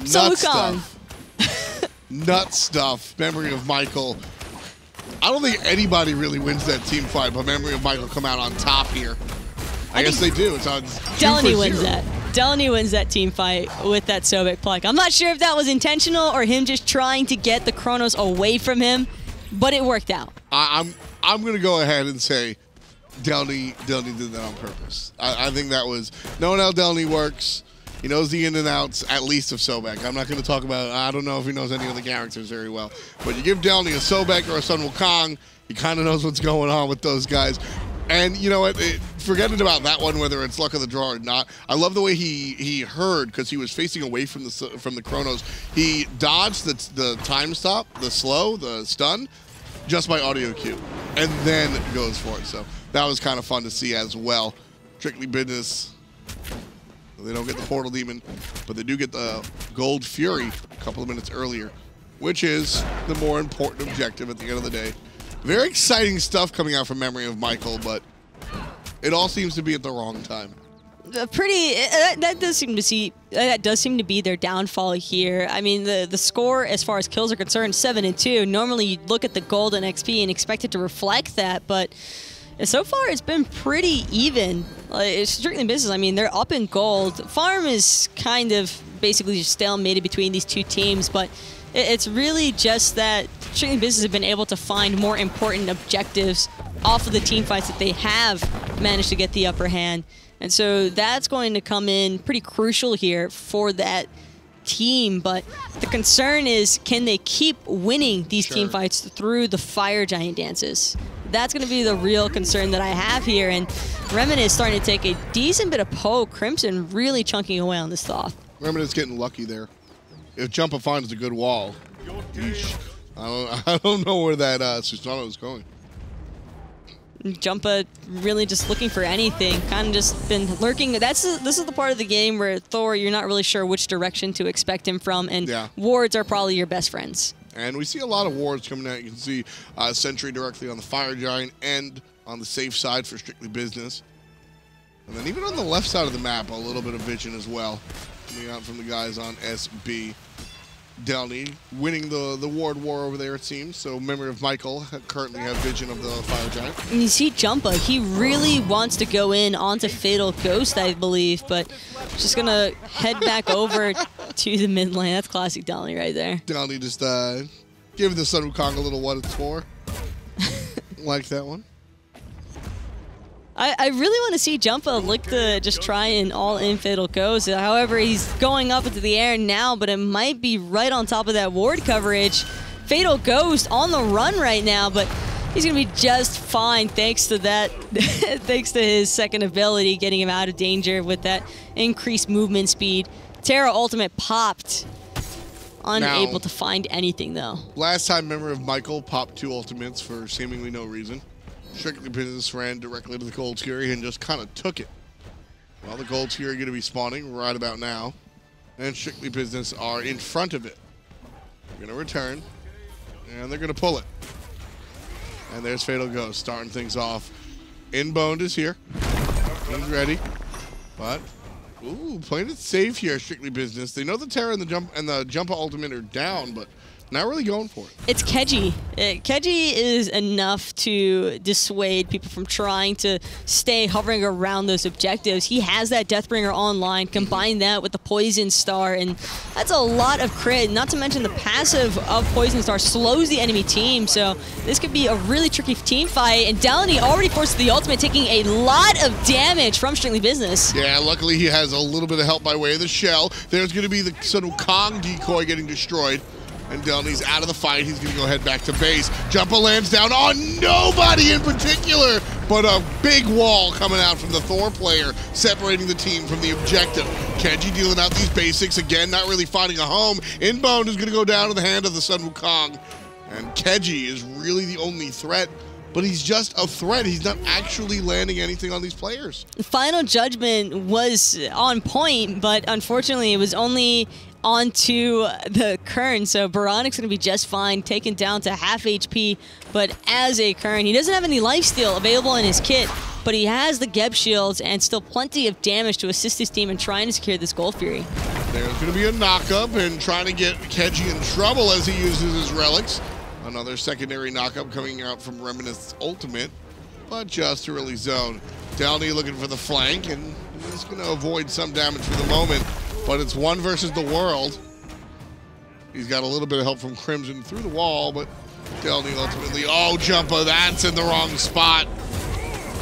Sun Nut Wukong. stuff. Nut stuff. Memory of Michael. I don't think anybody really wins that team fight, but Memory of Michael come out on top here. I guess they do. It's on Delany wins that. Delany wins that team fight with that Sobek pluck. I'm not sure if that was intentional or him just trying to get the Chronos away from him, but it worked out. I'm going to go ahead and say Delany did that on purpose. I think that was, knowing how Delany works, he knows the in and outs, at least of Sobek. I'm not going to talk about, I don't know if he knows any other characters very well. But you give Delany a Sobek or a Sun Wukong, he kind of knows what's going on with those guys. And you know what, forgetting about that one, whether it's luck of the draw or not, I love the way he heard, because he was facing away from the Chronos. He dodged the time stop, the slow, the stun, just by audio cue, and then goes for it. So that was kind of fun to see as well. Strictly Business. They don't get the Portal Demon, but they do get the Gold Fury a couple of minutes earlier, which is the more important objective at the end of the day. Very exciting stuff coming out from Memory of Michael, but it all seems to be at the wrong time. That does seem to be their downfall here. I mean, the score as far as kills are concerned, 7-2. Normally you'd look at the gold and XP and expect it to reflect that, but so far it's been pretty even. It's Strictly Business. I mean, they're up in gold. Farm is kind of basically just stalemated between these two teams, but it's really just that Strictly Business have been able to find more important objectives off of the team fights that they have managed to get the upper hand. And so that's going to come in pretty crucial here for that team. But the concern is, can they keep winning these team fights through the Fire Giant dances? That's going to be the real concern that I have here. And Remnant is starting to take a decent bit of poke. Crimson really chunking away on this Thoth. Remnant's getting lucky there. If Jumpa finds a good wall, I don't know where that Susano is going. Jumpa really just looking for anything, kind of just been lurking. This is the part of the game where Thor, you're not really sure which direction to expect him from, and wards are probably your best friends. And we see a lot of wards coming out. You can see Sentry directly on the Fire Giant and on the safe side for Strictly Business. And then even on the left side of the map, a little bit of vision as well, coming out from the guys on SB. Delny winning the ward war over there, it seems. So Memory of Michael currently have vision of the Fire Giant. And you see Jumpa, he really wants to go in onto Fatal Ghost, I believe, but just going to head back over to the mid lane. That's classic Delny right there. Delny just giving the Sun Wukong a little what it's for. Like that one. I really want to see Jumpa look to just try and all-in Fatal Ghost. However, he's going up into the air now, but it might be right on top of that ward coverage. Fatal Ghost on the run right now, but he's going to be just fine thanks to that, thanks to his second ability, getting him out of danger with that increased movement speed. Terra ultimate popped. Unable to find anything, though. Last time, memory of Michael popped 2 ultimates for seemingly no reason. Strictly Business ran directly to the Gold Fury and just kind of took it. Well, the Gold Fury are going to be spawning right about now. And Strictly Business are in front of it. They're going to return. And they're going to pull it. And there's Fatal Ghost starting things off. Inboned is here. He's ready. But, ooh, playing it safe here, Strictly Business. They know the Terra and the Jumpa ultimate are down, but not really going for it. It's Keji. Keji is enough to dissuade people from trying to stay hovering around those objectives. He has that Deathbringer online, combine that with the Poison Star, and that's a lot of crit. Not to mention the passive of Poison Star slows the enemy team, so this could be a really tricky team fight, and Delaney already forced the ultimate, taking a lot of damage from Strictly Business. Yeah, luckily he has a little bit of help by way of the shell. There's going to be the Sun Wukong decoy getting destroyed. And Delaney's out of the fight. He's going to go head back to base. Jumpa lands down on nobody in particular, but a big wall coming out from the Thor player, separating the team from the objective. Keji dealing out these basics again, not really finding a home. Inbound is going to go down to the hand of the Sun Wukong. And Keji is really the only threat, but he's just a threat. He's not actually landing anything on these players. Final Judgment was on point, but unfortunately it was only onto the Kern, so Baronic's going to be just fine, taken down to half HP, but as a Kern, he doesn't have any lifesteal available in his kit, but he has the Geb shields and still plenty of damage to assist his team in trying to secure this Gold Fury. There's going to be a knockup and trying to get Keji in trouble as he uses his relics. Another secondary knockup coming out from Reminisce's ultimate, but just to release zone. Downey looking for the flank, and he's going to avoid some damage for the moment. But it's one versus the world. He's got a little bit of help from Crimson through the wall, but Delaney ultimately, oh, Jumpa, that's in the wrong spot.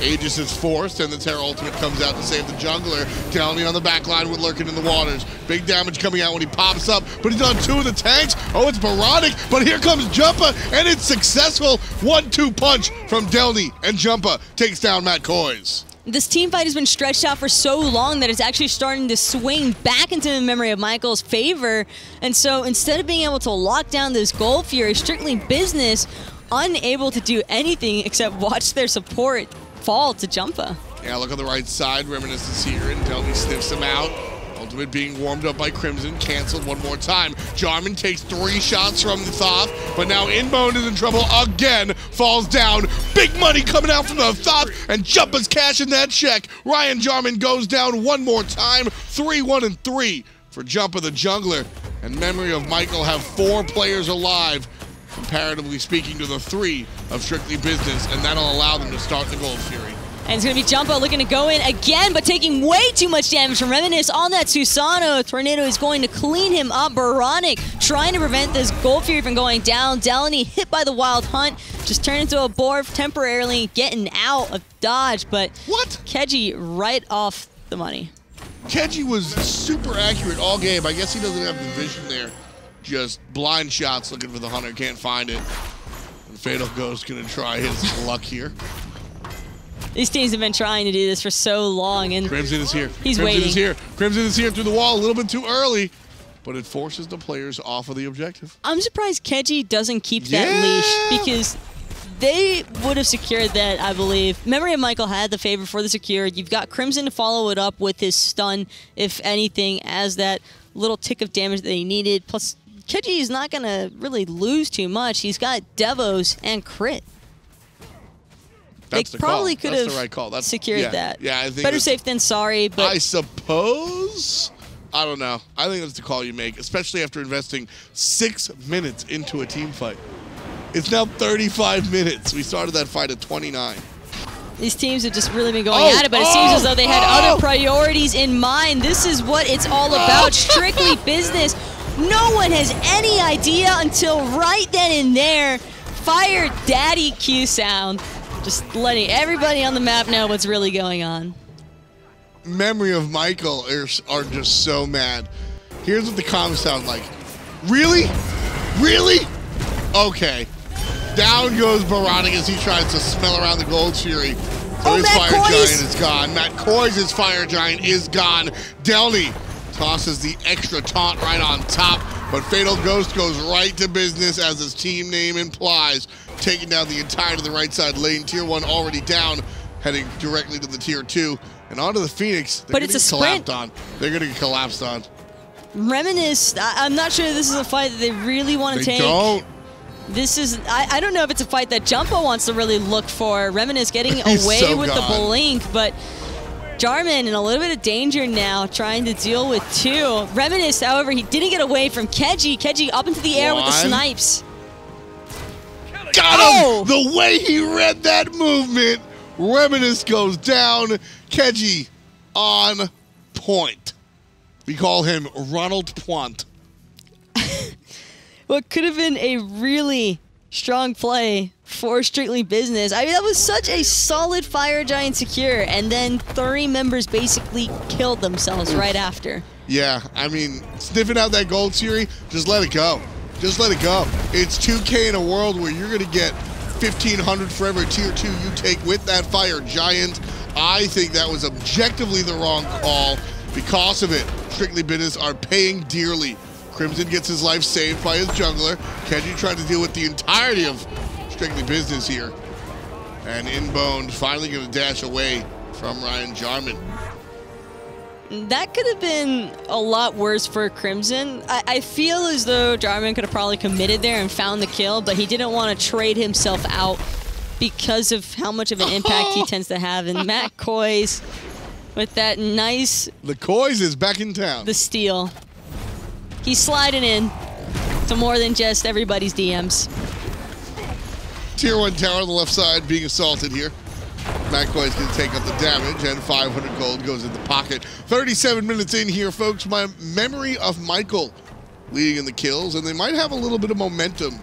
Aegis is forced, and the Terra ultimate comes out to save the jungler. Delaney on the back line with Lurking in the Waters. Big damage coming out when he pops up, but he's on 2 of the tanks. Oh, it's Baronic, but here comes Jumpa, and it's successful. 1-2 punch from Delaney, and Jumpa takes down Matt Koiz. This team fight has been stretched out for so long that it's actually starting to swing back into the memory of Michael's favor. And so instead of being able to lock down this Gold Fury, Strictly Business unable to do anything except watch their support fall to Jumpa. Yeah, look on the right side. Reminisce is here, and Delaney sniffs him out. Ultimate being warmed up by Crimson, canceled one more time. Jarman takes 3 shots from the Thoth, but now Inbone is in trouble again, falls down. Big money coming out from the Thoth, and Jumpa's cashing that check. Ryan Jarman goes down one more time. 3-1-3 for Jumpa the jungler. And memory of Michael have 4 players alive, comparatively speaking to the 3 of Strictly Business, and that'll allow them to start the Gold Fury. And it's going to be Jumpa looking to go in again, but taking way too much damage from Reminisce on that Susano. Tornado is going to clean him up. Baronic trying to prevent this Gold Fury from going down. Delaney hit by the Wild Hunt, just turned into a Borf temporarily, getting out of dodge, but what? Keji right off the money. Keji was super accurate all game. I guess he doesn't have the vision there. Just blind shots looking for the Hunter, can't find it. And Fatal Ghost gonna try his luck here. These teams have been trying to do this for so long, and Crimson is here. He's Crimson waiting. Is here. Crimson is here through the wall a little bit too early, but it forces the players off of the objective. I'm surprised Keji doesn't keep that leash, because they would have secured that, I believe. Memory of Michael had the favor for the secured. You've got Crimson to follow it up with his stun, if anything, as that little tick of damage that he needed. Plus, Keji is not going to really lose too much. He's got Devos and crit. That's they probably could have the right call. That's, secured that. Yeah, I think better safe than sorry, but I suppose, I don't know. I think that's the call you make, especially after investing 6 minutes into a team fight. It's now 35 minutes. We started that fight at 29. These teams have just really been going at it, but it seems as though they had other priorities in mind. This is what it's all about, strictly business. No one has any idea until right then and there. Fire Daddy Q sound. Just letting everybody on the map know what's really going on. Memory of Michael are just so mad. Here's what the comms sound like. Really? Really? Okay. Down goes Baronic as he tries to smell around the Gold Fury. So his Fire Giant is gone. Matt Koi's Fire Giant is gone. Delny tosses the extra taunt right on top, but Fatal Ghost goes right to business as his team name implies, taking down the entire to the right side lane. Tier 1 already down, heading directly to the Tier 2. And onto the Phoenix. They're going to get collapsed on. They're going to get collapsed on. Reminisce, I'm not sure this is a fight that they really want to take. They don't. This is, I don't know if it's a fight that Jumbo wants to really look for. Reminisce getting away with the blink, but Jarman in a little bit of danger now, trying to deal with 2. Reminisce, however, he didn't get away from Keji. Keji up into the air with the snipes. Got him! The way he read that movement. Reminisce goes down. Keji on point. We call him Ronald Point. What could have been a really strong play for Strictly Business. I mean, that was such a solid Fire Giant secure, and then 3 members basically killed themselves right after. Yeah, I mean, sniffing out that Gold Fury, just let it go. Just let it go. It's 2K in a world where you're going to get 1,500 for every Tier 2 you take with that Fire Giant. I think that was objectively the wrong call. Because of it, Strictly Business are paying dearly. Crimson gets his life saved by his jungler. Keji tried to deal with the entirety of Strictly Business here. And Inboned finally going to dash away from Ryan Jarman. That could have been a lot worse for Crimson. I feel as though Jarman could have probably committed there and found the kill, but he didn't want to trade himself out because of how much of an impact he tends to have. And Matt Koi's with that nice... The Koi's is back in town. The steal. He's sliding in to more than just everybody's DMs. Tier 1 tower on the left side being assaulted here. Matt Koi's going to take up the damage, and 500 gold goes in the pocket. 37 minutes in here, folks. My memory of Michael leading in the kills, and they might have a little bit of momentum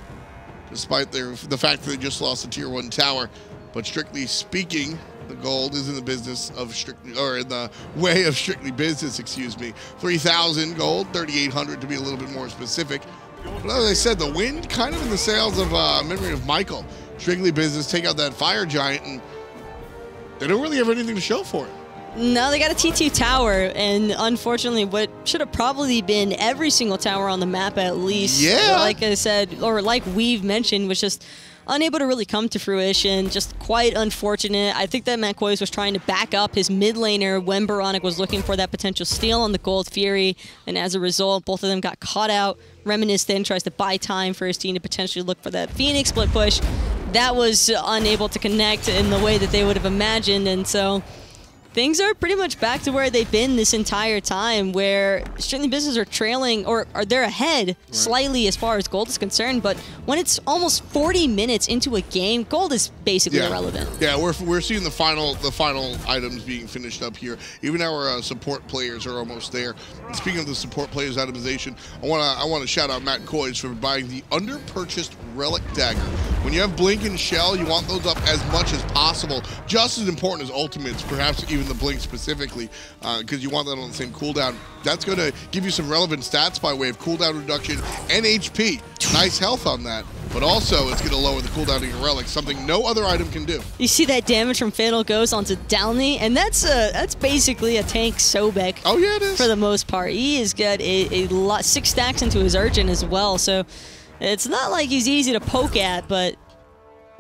despite the fact that they just lost the Tier 1 tower. But strictly speaking, the gold is in the business of Strictly, or in the way of Strictly Business, excuse me. 3,000 gold, 3,800 to be a little bit more specific. But as I said, the wind kind of in the sails of memory of Michael. Strictly Business take out that Fire Giant, and they don't really have anything to show for it. No, they got a T2 tower, and unfortunately, what should have probably been every single tower on the map at least, like I said, or like we've mentioned, was just unable to really come to fruition. Just quite unfortunate. I think that Matt Koi's was trying to back up his mid laner when Baronic was looking for that potential steal on the Gold Fury, and as a result, both of them got caught out. Reminisce then tries to buy time for his team to potentially look for that Phoenix split push. That was unable to connect in the way that they would have imagined, and so things are pretty much back to where they've been this entire time, where Strictly Business are trailing, or they're ahead slightly as far as gold is concerned, but when it's almost 40 minutes into a game, gold is basically irrelevant. Yeah, we're seeing the final items being finished up here. Even our support players are almost there. And speaking of the support players itemization, I want to shout out Matt Koi's for buying the under-purchased Relic Dagger. When you have Blink and Shell, you want those up as much as possible. Just as important as ultimates, perhaps even the Blink specifically, because you want that on the same cooldown. That's going to give you some relevant stats by way of cooldown reduction and HP. Nice health on that, but also it's going to lower the cooldown of your relics, something no other item can do. You see that damage from Fatal goes onto Downey, and that's basically a tank Sobek. Oh yeah, it is. For the most part. He has got a lot, 6 stacks into his Urchin as well, so it's not like he's easy to poke at, but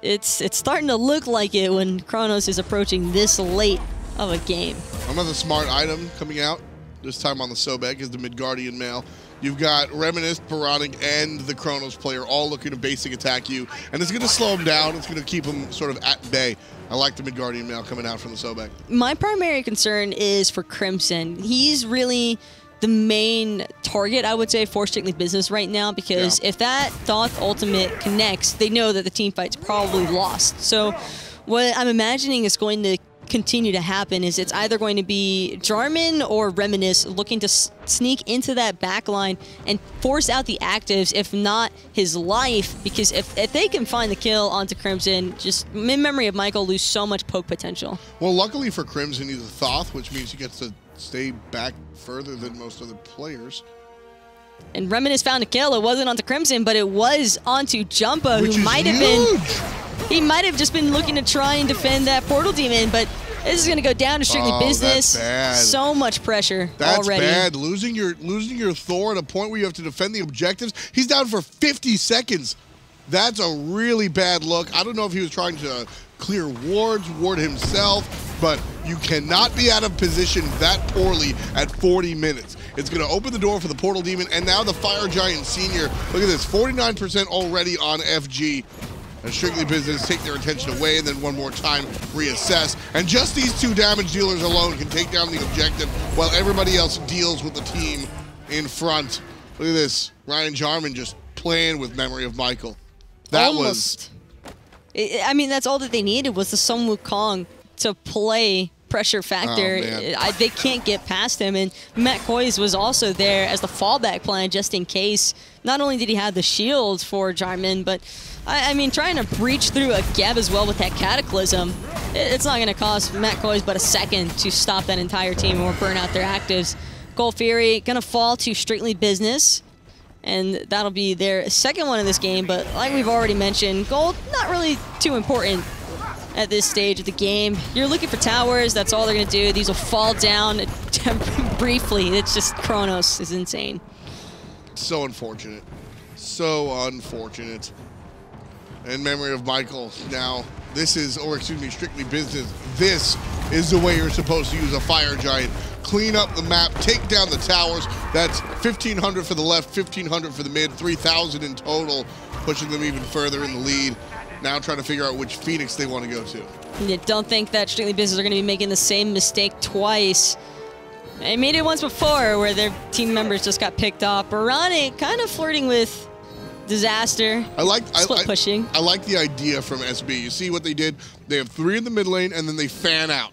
it's starting to look like it when Kronos is approaching this late of a game. Another smart item coming out, this time on the Sobek, is the Midgardian Mail. You've got Reminisce, Baronic, and the Kronos player all looking to basic attack you, and it's going to slow him down. It's going to keep him sort of at bay. I like the Midgardian Mail coming out from the Sobek. My primary concern is for Crimson. He's really the main target, I would say, for Strictly Business right now, because if that Thoth ultimate connects, they know that the team fight's probably lost. So what I'm imagining is going to continue to happen is it's either going to be Jarman or Reminisce looking to sneak into that back line and force out the actives, if not his life, because if they can find the kill onto Crimson, just in memory of Michael, lose so much poke potential. Well, luckily for Crimson, he's a Thoth, which means he gets to stay back further than most other players. And Reminisce found a kill. It wasn't onto Crimson, but it was onto Jumpa, Which who might have huge. been... He might have just been looking to try and defend that Portal Demon, but this is going to go down to strictly business. That's bad. So much pressure that's already. Bad. Losing your Thor at a point where you have to defend the objectives. He's down for 50 seconds. That's a really bad look. I don't know if he was trying to clear wards, ward himself, but you cannot be out of position that poorly at 40 minutes. It's going to open the door for the Portal Demon, and now the Fire Giant Senior. Look at this, 49% already on FG. And Strictly Business take their attention away, and then one more time reassess. And just these two damage dealers alone can take down the objective while everybody else deals with the team in front. Look at this, Ryan Jarman just playing with memory of Michael. That Almost. I mean, that's all that they needed was the Sun Wukong to play pressure factor. They can't get past him, and Matt Koiz was also there as the fallback plan just in case. Not only did he have the shield for Jarman, but I mean, trying to breach through a Geb as well with that Cataclysm, it's not going to cost Matt Koiz but a second to stop that entire team or burn out their actives. Gold Fury going to fall to Strictly Business, and that'll be their second one in this game, but like we've already mentioned, Gold not really too important at this stage of the game. You're looking for towers, that's all they're going to do. These will fall down briefly. It's just Chronos is insane. So unfortunate. So unfortunate. In memory of Michael, now this is, or excuse me, Strictly Business, this is the way you're supposed to use a Fire Giant. Clean up the map, take down the towers. That's 1,500 for the left, 1,500 for the mid, 3,000 in total, pushing them even further in the lead. Now trying to figure out which Phoenix they want to go to. You don't think that Strictly Business are going to be making the same mistake twice. They made it once before where their team members just got picked off. Barani kind of flirting with disaster. Split pushing. I like the idea from SB. You see what they did? They have 3 in the mid lane, and then they fan out.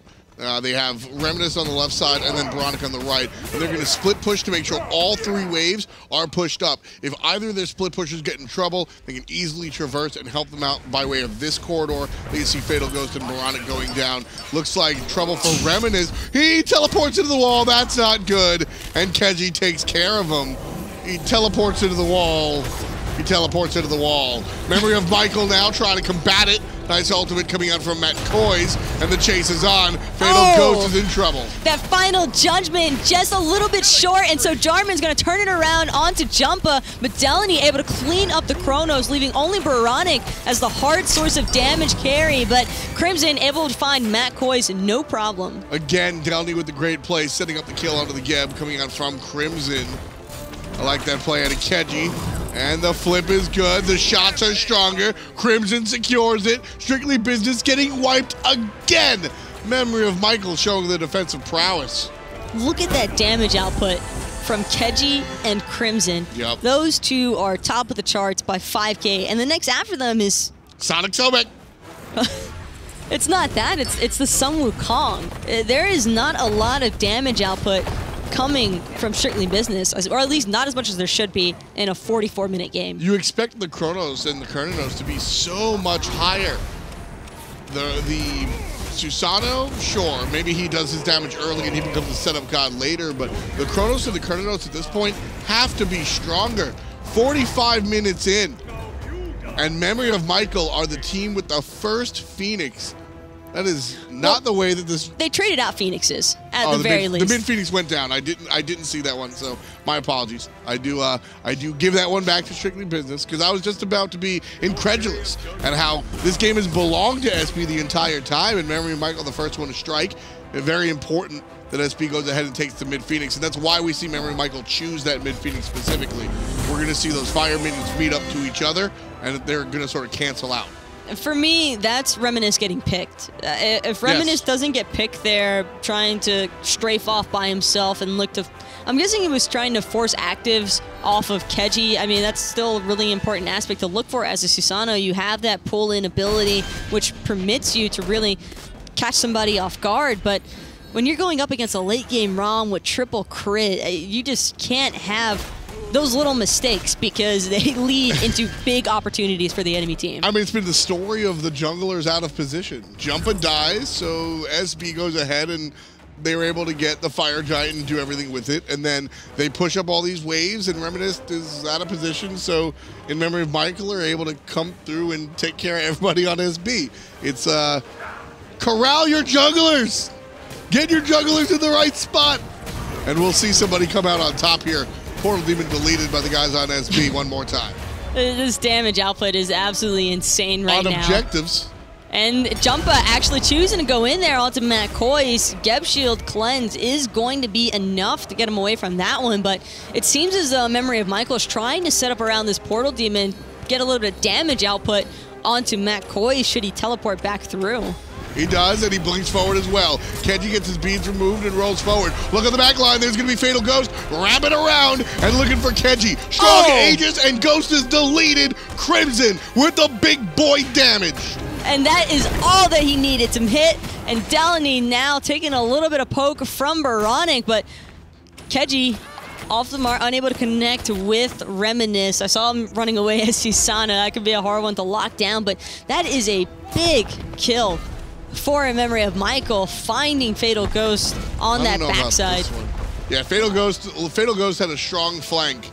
They have Reminisce on the left side and then Veronica on the right. And they're going to split push to make sure all 3 waves are pushed up. If either of their split pushers get in trouble, they can easily traverse and help them out by way of this corridor. You can see Fatal Ghost and Veronica going down. Looks like trouble for Reminisce. He teleports into the wall. That's not good. And Keji takes care of him. He teleports into the wall. He teleports into the wall. Memory of Michael now trying to combat it. Nice ultimate coming out from Matt Koiz, and the chase is on. Fatal Ghost is in trouble. That final judgment just a little bit short, and so Jarman's going to turn it around onto Jumpa, but Delaney able to clean up the Chronos, leaving only Baronic as the hard source of damage carry, but Crimson able to find Matt Koiz, no problem. Again, Delaney with the great play, setting up the kill onto the Geb, coming out from Crimson. I like that play out of Keji. And the flip is good. The shots are stronger. Crimson secures it. Strictly Business getting wiped again. Memory of Michael showing the defensive prowess. Look at that damage output from Keji and Crimson. Yep. Those two are top of the charts by 5K. And the next after them is... Sonic Sobek. It's not that. It's the Sun Wukong. There is not a lot of damage output coming from Strictly Business, or at least not as much as there should be in a 44-minute game. You expect the Chronos and the Kerninos to be so much higher. The Susano, sure, maybe he does his damage early and he becomes a setup god later, but the Chronos and the Kerninos at this point have to be stronger. 45 minutes in, and Memory of Michael are the team with the first Phoenix. That is not the way that this... They traded out Phoenixes, at the very least. The mid Phoenix went down. I didn't see that one, so my apologies. I do give that one back to Strictly Business, because I was just about to be incredulous at how this game has belonged to SB the entire time, and Memory of Michael, the first one to strike. Very important that SB goes ahead and takes the mid Phoenix, and that's why we see Memory of Michael choose that mid Phoenix specifically. We're going to see those fire minions meet up to each other, and they're going to sort of cancel out. For me, that's Reminisce getting picked. If Reminisce doesn't get picked there, trying to strafe off by himself and look to... I'm guessing he was trying to force actives off of Keji. I mean, that's still a really important aspect to look for as a Susano. You have that pull-in ability, which permits you to really catch somebody off guard, but when you're going up against a late game ROM with triple crit, you just can't have those little mistakes because they lead into big opportunities for the enemy team. I mean, it's been the story of the junglers out of position. Jumpa dies, so SB goes ahead and they were able to get the Fire Giant and do everything with it, and then they push up all these waves, and Reminisce is out of position, so In Memory of Michael are able to come through and take care of everybody on SB. It's corral your jugglers! Get your jugglers in the right spot! And we'll see somebody come out on top here. Portal Demon deleted by the guys on SB one more time. This damage output is absolutely insane right now. On objectives. And Jumpa actually choosing to go in there onto McCoy's Geb Shield cleanse is going to be enough to get him away from that one, but it seems as though Memory of Michael is trying to set up around this Portal Demon, get a little bit of damage output onto McCoy should he teleport back through. He does, and he blinks forward as well. Kenji gets his beads removed and rolls forward. Look at the back line. There's going to be Fatal Ghost wrapping around and looking for Kenji. Strong Aegis, and Ghost is deleted. Crimson with the big boy damage. And that is all that he needed to hit. And Delaney now taking a little bit of poke from Baronic, but Kenji off the mark, unable to connect with Reminisce. I saw him running away as Susana. That could be a hard one to lock down, but that is a big kill for In Memory of Michael, finding Fatal Ghost on that backside. Yeah, Fatal Ghost had a strong flank,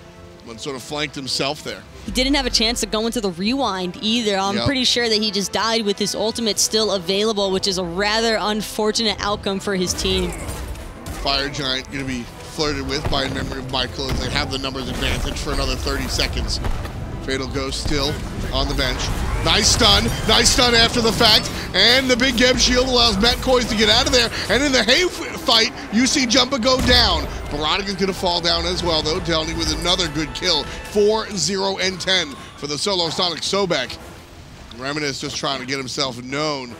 but sort of flanked himself there. He didn't have a chance to go into the rewind either. I'm pretty sure that he just died with his ultimate still available, which is a rather unfortunate outcome for his team. Fire Giant going to be flirted with by In Memory of Michael as they have the numbers advantage for another 30 seconds. Fatal Ghost still on the bench. Nice stun after the fact, and the big Geb Shield allows McCoy to get out of there, and in the hay fight, you see Jumpa go down. Baronic is going to fall down as well, though. Delny with another good kill. 4-0 and 10 for the solo Sonic Sobek. Reminisce just trying to get himself known.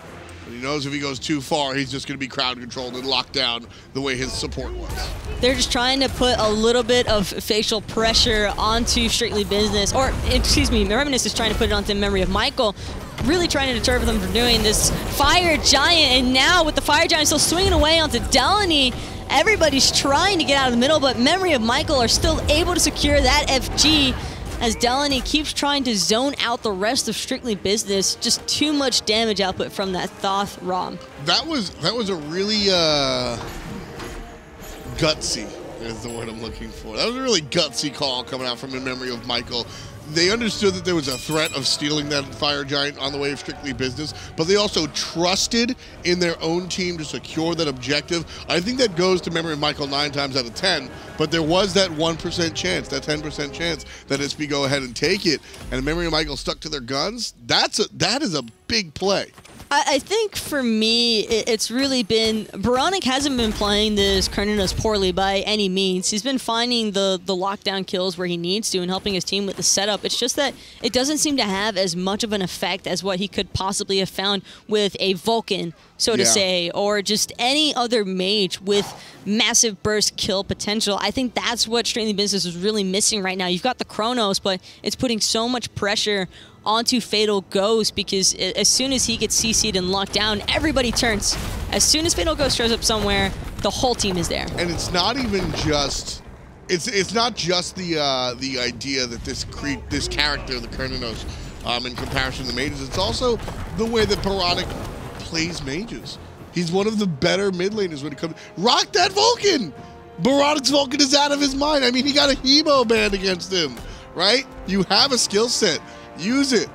But he knows if he goes too far, he's just going to be crowd controlled and locked down the way his support was. They're just trying to put a little bit of facial pressure onto Strictly Business, or excuse me, Reminisce is trying to put it onto Memory of Michael, really trying to deter them from doing this. Fire Giant, and now with the Fire Giant still swinging away onto Delaney, everybody's trying to get out of the middle, but Memory of Michael are still able to secure that FG as Delaney keeps trying to zone out the rest of Strictly Business. Just too much damage output from that Thoth ROM. That was a really gutsy is the word I'm looking for. That was a really gutsy call coming out from In Memory of Michael. They understood that there was a threat of stealing that Fire Giant on the way of Strictly Business, but they also trusted in their own team to secure that objective. I think that goes to Memory of Michael 9 times out of 10, but there was that 1% chance, that 10% chance that SB go ahead and take it, and Memory of Michael stuck to their guns. That is a big play. I think for me, it's really been, Baronic hasn't been playing this Carnitas poorly by any means. He's been finding the lockdown kills where he needs to and helping his team with the setup. It's just that it doesn't seem to have as much of an effect as what he could possibly have found with a Vulcan, so to say, or just any other mage with massive burst kill potential. I think that's what Strictly Business is really missing right now. You've got the Chronos, but it's putting so much pressure onto Fatal Ghost because as soon as he gets CC'd and locked down, everybody turns. As soon as Fatal Ghost shows up somewhere, the whole team is there. And it's not even just, it's not just the idea that this character, the Kerninos, in comparison to the mages, it's also the way that Baronic plays mages. He's one of the better mid laners when it comes. Rock that Vulcan! Baronic's Vulcan is out of his mind. I mean, he got a Hemo banned against him, right? You have a skill set. Use it.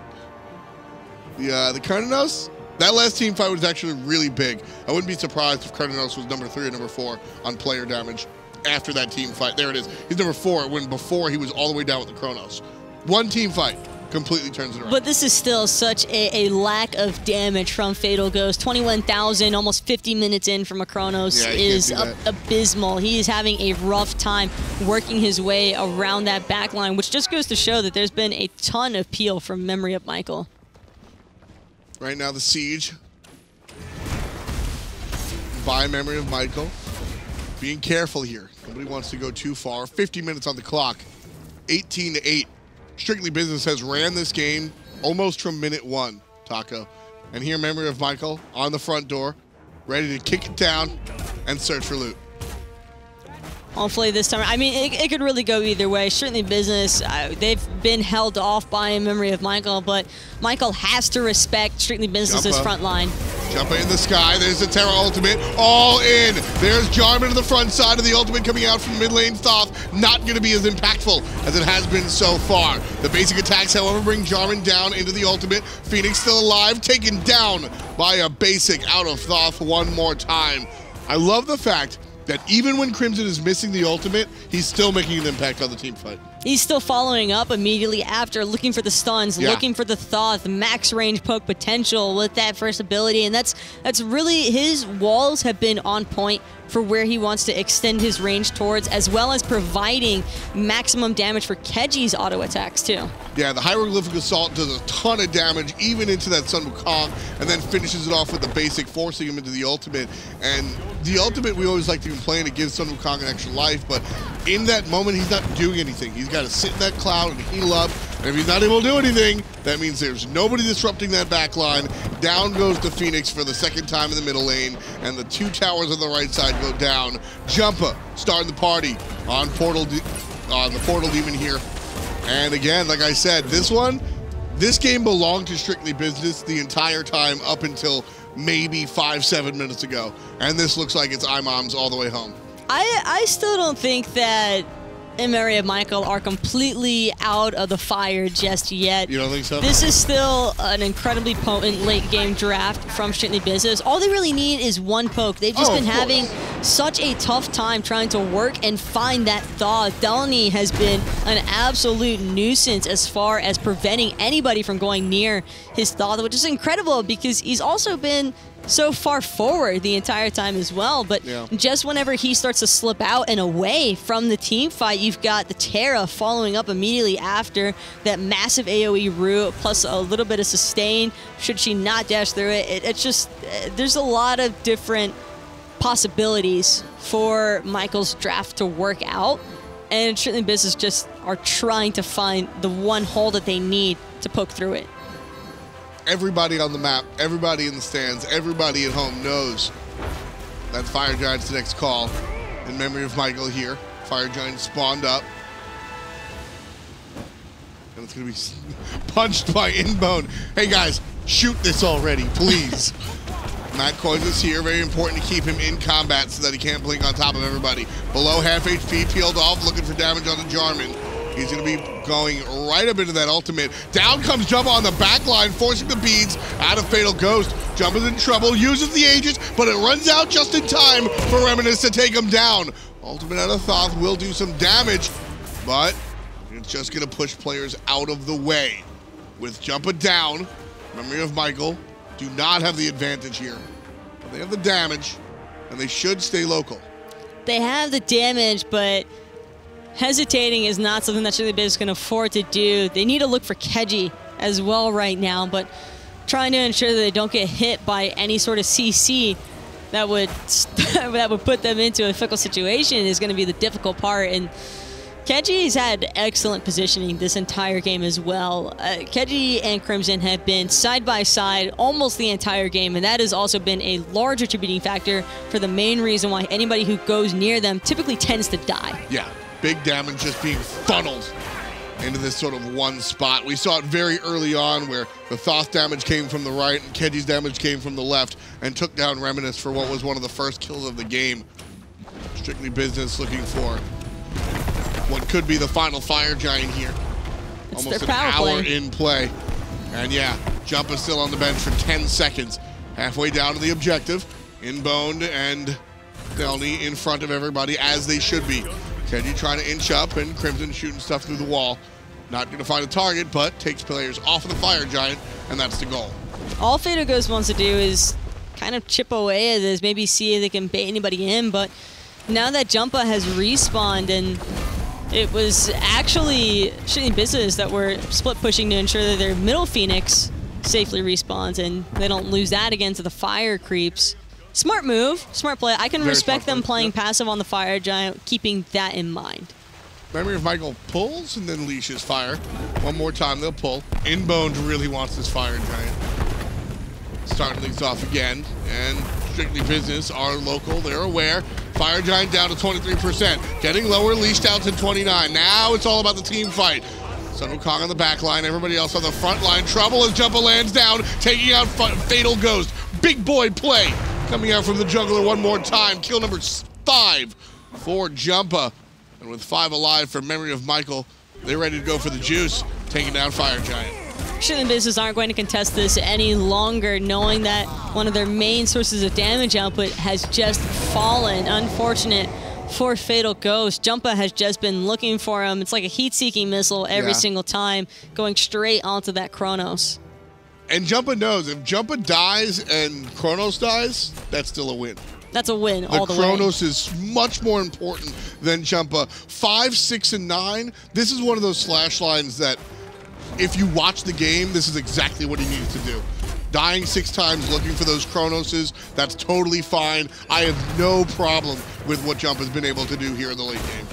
The Kerninos, that last team fight was actually really big. I wouldn't be surprised if Kerninos was number 3 or number 4 on player damage after that team fight. There it is. He's number 4 when before he was all the way down with the Chronos. One team fight completely turns it around. But this is still such a lack of damage from Fatal Ghost. 21,000, almost 50 minutes in from a Chronos is abysmal. He is having a rough time working his way around that back line, which just goes to show that there's been a ton of peel from Memory of Michael. Right now, the siege by Memory of Michael. Being careful here. Nobody wants to go too far. 50 minutes on the clock. 18-8. Strictly Business has ran this game almost from minute 1, Taco. And here, Memory of Michael on the front door. ready to kick it down and search for loot. Hopefully this time, I mean, it could really go either way. Certainly business, they've been held off by in memory of Michael, but Michael has to respect Strictly Business's front line. Jumpa in the sky, there's the Terra ultimate, all in. There's Jarman to the front side of the ultimate coming out from mid lane. Thoth, not going to be as impactful as it has been so far. The basic attacks, however, bring Jarman down into the ultimate. Phoenix still alive, taken down by a basic out of Thoth one more time. I love the fact that even when Crimson is missing the ultimate, he's still making an impact on the team fight. He's still following up immediately after, looking for the stuns, looking for the Thoth, max range poke potential with that first ability, and that's really, his walls have been on point for where he wants to extend his range towards, as well as providing maximum damage for Keji's auto attacks too. Yeah, the Hieroglyphic Assault does a ton of damage, even into that Sun Wukong, and then finishes it off with the basic, forcing him into the ultimate. And the ultimate, we always like to complain, it gives Sun Wukong an extra life, but in that moment, he's not doing anything. He's got to sit in that cloud and heal up, and if he's not able to do anything, that means there's nobody disrupting that back line. Down goes the Phoenix for the second time in the middle lane, and the two towers on the right side go down. Jumpa starting the party on the Portal Demon here. And again, like I said, this game belonged to Strictly Business the entire time up until maybe 5-7 minutes ago. And this looks like it's IMOMs all the way home. I still don't think that in memory of Michael are completely out of the fire just yet. You don't think so? This is still an incredibly potent late game draft from Strictly Business. All they really need is one poke. They've just been having such a tough time trying to work and find that thaw. Delany has been an absolute nuisance as far as preventing anybody from going near his thaw, which is incredible because he's also been so far forward the entire time as well, but just whenever he starts to slip out and away from the team fight, you've got the Terra following up immediately after that massive AoE root, plus a little bit of sustain should she not dash through it. It's just, there's a lot of different possibilities for Michael's draft to work out, and Strictly Business just are trying to find the one hole that they need to poke through it. Everybody on the map, everybody in the stands, everybody at home knows that Fire Giant's the next call. In memory of Michael here, Fire Giant spawned up. And it's going to be punched by Inbone. Hey guys, shoot this already, please. Matt Coins is here, very important to keep him in combat so that he can't blink on top of everybody. Below half HP, peeled off, looking for damage on the Jarman. He's going to be going right up into that ultimate. Down comes Jumpa on the back line, forcing the beads out of Fatal Ghost. Jumpa's in trouble, uses the Aegis, but it runs out just in time for Reminisce to take him down. Ultimate out of Thoth will do some damage, but it's just going to push players out of the way. With Jumpa down, memory of Michael, do not have the advantage here. But they have the damage, and they should stay local. They have the damage, but hesitating is not something that Strictly Business can afford to do. They need to look for Keji as well right now, but trying to ensure that they don't get hit by any sort of CC that would put them into a fickle situation is going to be the difficult part. And Keji's had excellent positioning this entire game as well. Keji and Crimson have been side by side almost the entire game, and that has also been a large attributing factor for the main reason why anybody who goes near them typically tends to die. Yeah. Big damage just being funneled into this sort of one spot. We saw it very early on where the Thoth damage came from the right and Keji's damage came from the left and took down Reminisce for what was one of the first kills of the game. Strictly Business looking for what could be the final Fire Giant here. It's almost their an hour play. in play. And yeah, Jump is still on the bench for 10 seconds. Halfway down to the objective. Inboned and Delny in front of everybody as they should be. Keji trying to inch up, and Crimson shooting stuff through the wall. Not going to find a target, but takes players off of the Fire Giant, and that's the goal. All Fatal Ghost wants to do is kind of chip away at this, maybe see if they can bait anybody in, but now that Jumpa has respawned, and it was actually Strictly Business that were split pushing to ensure that their middle Phoenix safely respawns, and they don't lose that again to the fire creeps. Smart move, smart play. I can respect them playing passive on the Fire Giant, keeping that in mind. Memory of Michael pulls and then leashes fire. One more time, they'll pull. Inboned really wants this Fire Giant. Starting things off again, and Strictly Business are local. They're aware. Fire Giant down to 23%. Getting lower, leashed out to 29. Now it's all about the team fight. Sun Wukong on the back line. Everybody else on the front line. Trouble as Jumpa lands down, taking out Fatal Ghost. Big boy play coming out from the jungler one more time. Kill number 5 for Jumpa. And with 5 alive for Memory of Michael, they're ready to go for the juice, taking down Fire Giant. Strictly Business aren't going to contest this any longer, knowing that one of their main sources of damage output has just fallen. Unfortunate for Fatal Ghost. Jumpa has just been looking for him. It's like a heat-seeking missile every single time, going straight onto that Chronos. And Jumpa knows, if Jumpa dies and Chronos dies, that's still a win. That's a win all the way. The Chronos is much more important than Jumpa. 5, 6, and 9, this is one of those slash lines that if you watch the game, this is exactly what he needed to do. Dying 6 times, looking for those Chronoses, that's totally fine. I have no problem with what Jumpa's been able to do here in the late game.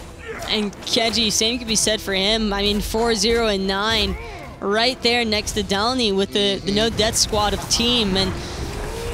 And Keji, same could be said for him. I mean, 4, 0, and 9, right there next to Delny with the no death squad of the team. And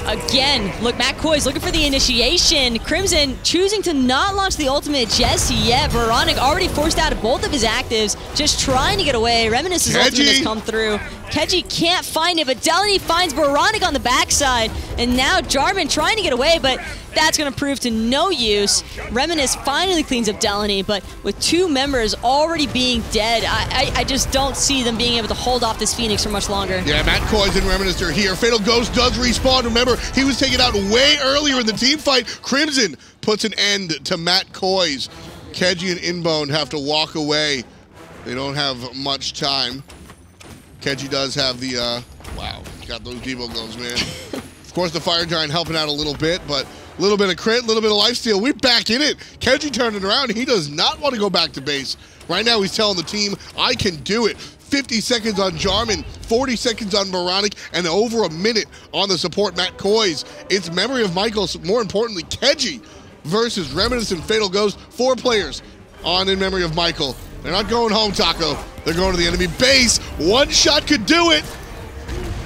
again, look, Matt Koi's looking for the initiation. Crimson choosing to not launch the ultimate just yet. Veronic already forced out of both of his actives, just trying to get away. Reminiscence's ultimate has come through. Keji can't find it, but Delany finds Veronic on the backside. And now Jarvan trying to get away, but that's going to prove to no use. Reminisce finally cleans up Delany, but with 2 members already being dead, I just don't see them being able to hold off this Phoenix for much longer. Yeah, Matt Koi's and Reminisce are here. Fatal Ghost does respawn. Remember, he was taken out way earlier in the team fight. Crimson puts an end to Matt Koi's. Keji and Inbone have to walk away. They don't have much time. Keji does have the, wow, got those Devo gloves, man. Of course, the Fire Giant helping out a little bit, but a little bit of crit, a little bit of lifesteal. We're back in it. Keji turned it around. He does not want to go back to base. Right now, he's telling the team, I can do it. 50 seconds on Jarman, 40 seconds on Veronic, and over a minute on the support Matt Koi's. It's Memory of Michael, more importantly, Keji versus Reminisce and Fatal Ghost. 4 players on In Memory of Michael. They're not going home, Taco. They're going to the enemy base. One shot could do it.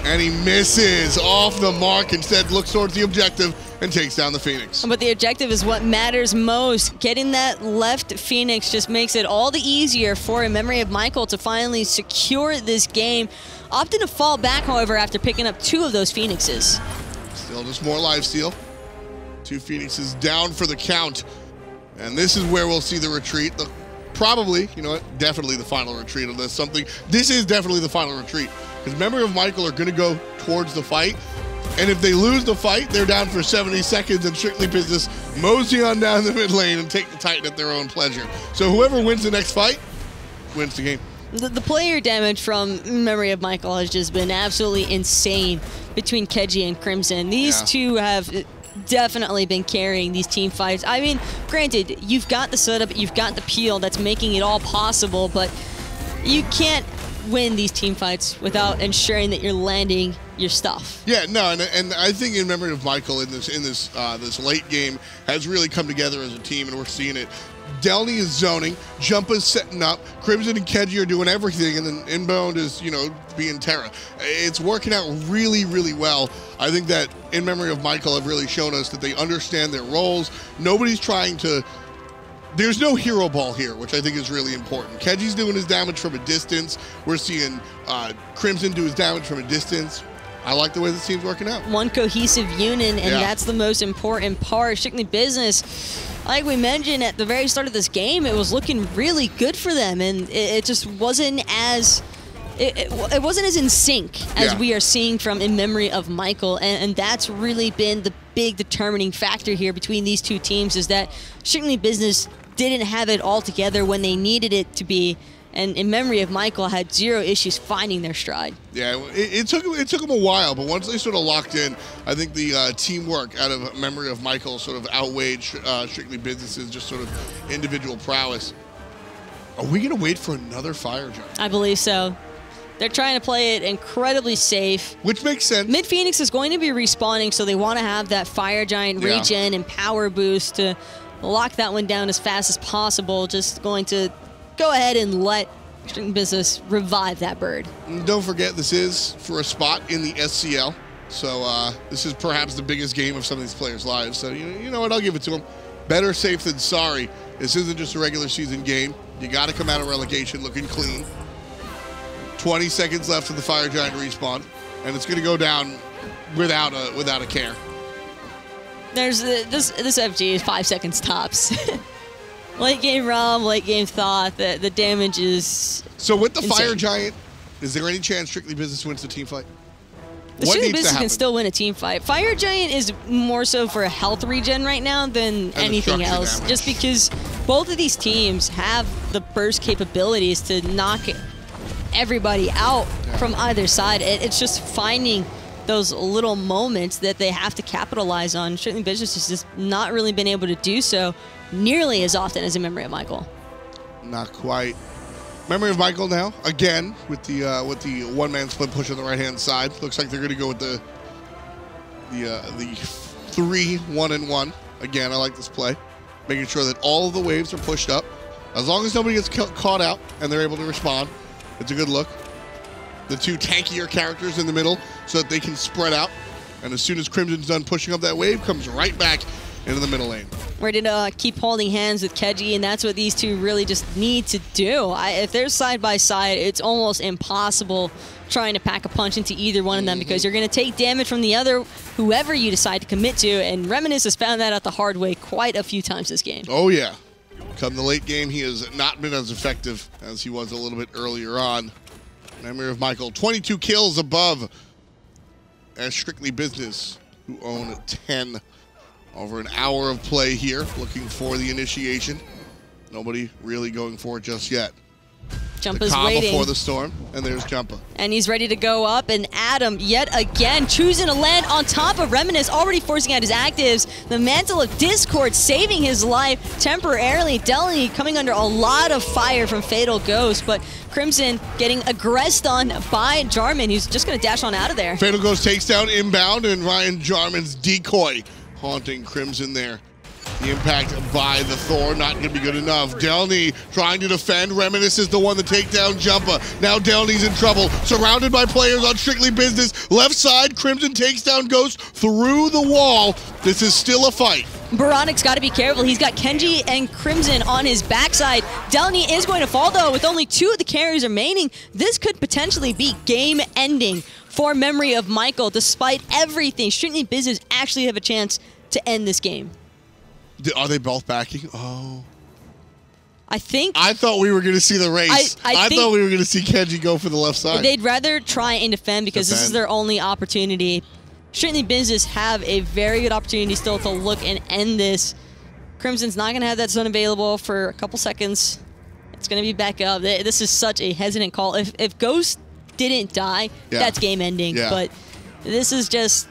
And he misses off the mark. Instead, looks towards the objective and takes down the Phoenix. But the objective is what matters most. Getting that left Phoenix just makes it all the easier for In Memory of Michael to finally secure this game. Opting to fall back, however, after picking up 2 of those Phoenixes. Still just more lifesteal. 2 Phoenixes down for the count. And this is where we'll see the retreat. Probably, you know what, definitely the final retreat of this. This is definitely the final retreat. Because Memory of Michael are going to go towards the fight. And if they lose the fight, they're down for 70 seconds and Strictly Business mosey on down the mid lane and take the Titan at their own pleasure. So whoever wins the next fight wins the game. The player damage from Memory of Michael has just been absolutely insane between Keji and Crimson. These two have definitely been carrying these team fights. I mean, granted, you've got the setup, you've got the peel that's making it all possible, but you can't win these team fights without ensuring that you're landing your stuff. Yeah, no, and I think In Memory of Michael in this late game has really come together as a team, and we're seeing it. Delny is zoning, Jumpa's setting up, Crimson and Keji are doing everything, and then Inbound is, you know, being Terra. It's working out really, really well. I think that In Memory of Michael have really shown us that they understand their roles. Nobody's trying to... There's no hero ball here, which I think is really important. Keji's doing his damage from a distance. We're seeing Crimson do his damage from a distance. I like the way this team's working out. One cohesive unit, and that's the most important part. Strictly Business, like we mentioned at the very start of this game, it was looking really good for them, and it just wasn't as... It wasn't as in sync as we are seeing from In Memory of Michael, and that's really been the big determining factor here between these two teams, is that Strictly Business didn't have it all together when they needed it to be, and In Memory of Michael had 0 issues finding their stride. Yeah, it took them a while, but once they sort of locked in, I think the teamwork out of Memory of Michael sort of outweighed Strictly Business's just sort of individual prowess. Are we going to wait for another Fire Giant? I believe so. They're trying to play it incredibly safe. Which makes sense. Mid Phoenix is going to be respawning, so they want to have that Fire Giant regen and power boost to lock that one down as fast as possible. Just going to go ahead and let Strictly Business revive that bird. And don't forget, this is for a spot in the SCL. So this is perhaps the biggest game of some of these players' lives. So you know what? I'll give it to them. Better safe than sorry. This isn't just a regular season game. You got to come out of relegation looking clean. 20 seconds left of the Fire Giant respawn, and it's going to go down without a care. There's this FG is 5 seconds tops. Late game ROM, late game Thoth. The damage is so with the insane. Fire Giant. Is there any chance Strictly Business wins the team fight? The Strictly Business can still win a team fight. Fire Giant is more so for a health regen right now than anything else. Damage. Just because both of these teams have the burst capabilities to knock everybody out from either side. It's just finding those little moments that they have to capitalize on. Strictly Business has just not really been able to do so nearly as often as in Memory of Michael. Not quite. Memory of Michael now again with the one-man split push on the right-hand side. Looks like they're going to go with the 3-1-1 again. I like this play, making sure that all of the waves are pushed up. As long as nobody gets caught out and they're able to respond, it's a good look. The two tankier characters in the middle so that they can spread out. And as soon as Crimson's done pushing up that wave, comes right back into the middle lane. Ready to keep holding hands with Keji, and that's what these two really just need to do. If they're side by side, it's almost impossible trying to pack a punch into either one of them because you're going to take damage from the other, whoever you decide to commit to, and Reminisce has found that out the hard way quite a few times this game. Oh, yeah. Come the late game, he has not been as effective as he was a little bit earlier on. Memory of Michael, 22 kills above as Strictly Business, who own 10. Over an hour of play here, looking for the initiation. Nobody really going for it just yet. Jumpa's waiting before the storm, and there's Jumpa. And he's ready to go up, and Adam, yet again, choosing to land on top of Reminisce, already forcing out his actives. The Mantle of Discord saving his life temporarily. Delany coming under a lot of fire from Fatal Ghost, but Crimson getting aggressed on by Jarman, who's just going to dash on out of there. Fatal Ghost takes down inbound, and Ryan Jarman's decoy haunting Crimson there. The impact by the Thor not going to be good enough. Delny trying to defend. Reminisce is the one to take down Jumpa. Now Delny's in trouble. Surrounded by players on Strictly Business. Left side, Crimson takes down Ghost through the wall. This is still a fight. Baronic's got to be careful. He's got Kenji and Crimson on his backside. Delny is going to fall, though, with only 2 of the carries remaining. This could potentially be game-ending for Memory of Michael. Despite everything, Strictly Business actually have a chance to end this game. Are they both backing? Oh. I thought we were going to see the race. I thought we were going to see Kenji go for the left side. They'd rather try and defend because this is their only opportunity. Strictly Business have a very good opportunity still to look and end this. Crimson's not going to have that zone available for a couple seconds. It's going to be back up. This is such a hesitant call. If Ghost didn't die, that's game ending. Yeah. But this is just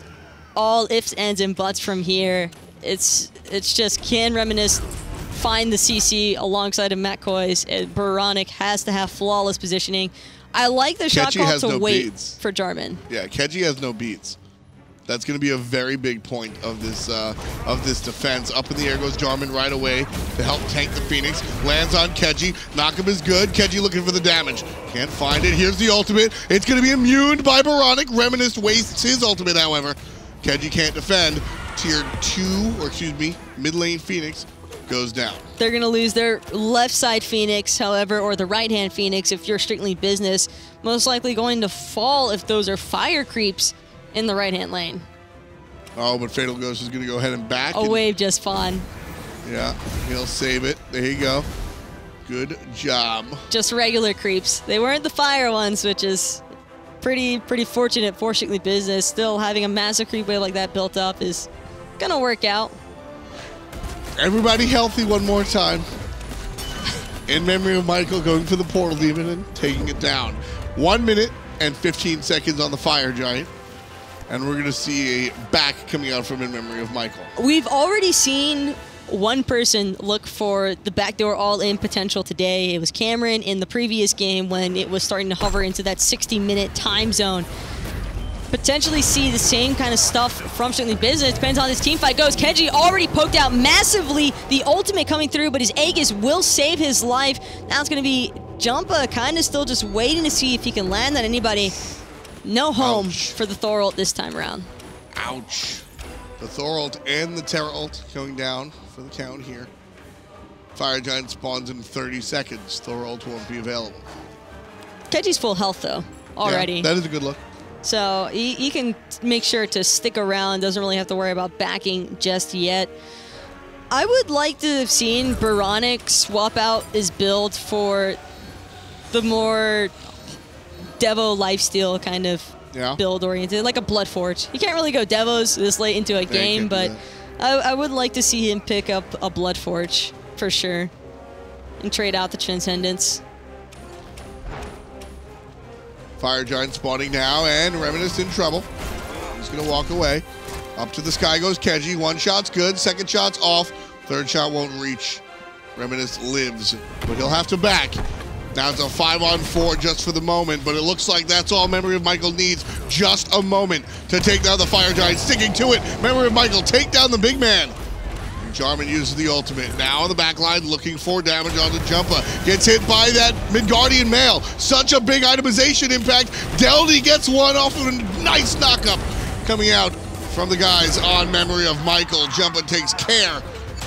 all ifs, ands, and buts from here. It's just, can Reminisce find the CC alongside of McCoy's? Baronic has to have flawless positioning. I like the shot call to wait for Jarman. Yeah, Keji has no beats. That's going to be a very big point of this defense. Up in the air goes Jarman right away to help tank the Phoenix. Lands on Keji. Knockup is good. Keji looking for the damage. Can't find it. Here's the ultimate. It's going to be immuned by Baronic. Reminisce wastes his ultimate, however. Keji can't defend. Tier 2, or excuse me, mid lane Phoenix goes down. They're going to lose their left side Phoenix, however, or the right hand Phoenix if you're Strictly Business. Most likely going to fall if those are fire creeps in the right hand lane. Oh, but Fatal Ghost is going to go ahead and back. A wave just fun. Yeah, he'll save it. There you go. Good job. Just regular creeps. They weren't the fire ones, which is pretty fortunate for Strictly Business. Still having a massive creep wave like that built up is gonna work out. Everybody healthy one more time. In memory of Michael going for the Portal Demon and taking it down. 1 minute and 15 seconds on the Fire Giant. And we're gonna see a back coming out from In Memory of Michael. We've already seen one person look for the backdoor all-in potential today. It was Cameron in the previous game when it was starting to hover into that 60-minute time zone. Potentially see the same kind of stuff from Strictly Business. Depends on how this team fight goes. Kenji already poked out massively. The ultimate coming through, but his Aegis will save his life. Now it's going to be Jumpa kind of still just waiting to see if he can land on anybody. No home Ouch. for the Thor ult this time around. Ouch. The Thor ult and the Terra ult going down for the count here. Fire Giant spawns in 30 seconds. Thor ult won't be available. Keji's full health, though, already. Yeah, that is a good look. So he can make sure to stick around. Doesn't really have to worry about backing just yet. I would like to have seen Baronic swap out his build for the more Devo lifesteal kind of build oriented, like a Bloodforge. You can't really go Devos this late into a game, but I would like to see him pick up a Bloodforge for sure and trade out the Transcendence. Fire Giant spawning now, and Reminisce in trouble. He's going to walk away. Up to the sky goes Keji. One shot's good, second shot's off, third shot won't reach. Reminisce lives, but he'll have to back. Now it's a 5-on-4 just for the moment, but it looks like that's all Memory of Michael needs. Just a moment to take down the Fire Giant. Sticking to it, Memory of Michael, take down the big man. Jarman uses the ultimate. Now on the back line, looking for damage on the jumper. Gets hit by that Midgardian Mail. Such a big itemization impact. Deldy gets one off of a nice knockup coming out from the guys on Memory of Michael. Jumper takes care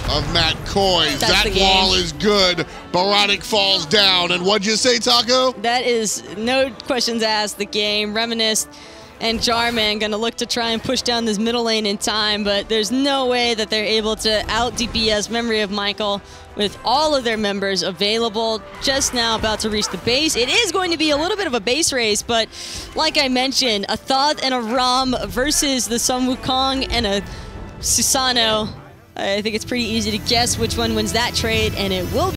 of Matt Coys. That wall is good. Baronic falls down. And what'd you say, Taco? That is, no questions asked, the game. Reminisce and Jarman gonna look to try and push down this middle lane in time, but there's no way that they're able to out DPS Memory of Michael with all of their members available. Just now about to reach the base. It is going to be a little bit of a base race, but like I mentioned, a Thoth and a Ram versus the Sun Wukong and a Susano. I think it's pretty easy to guess which one wins that trade, and it will be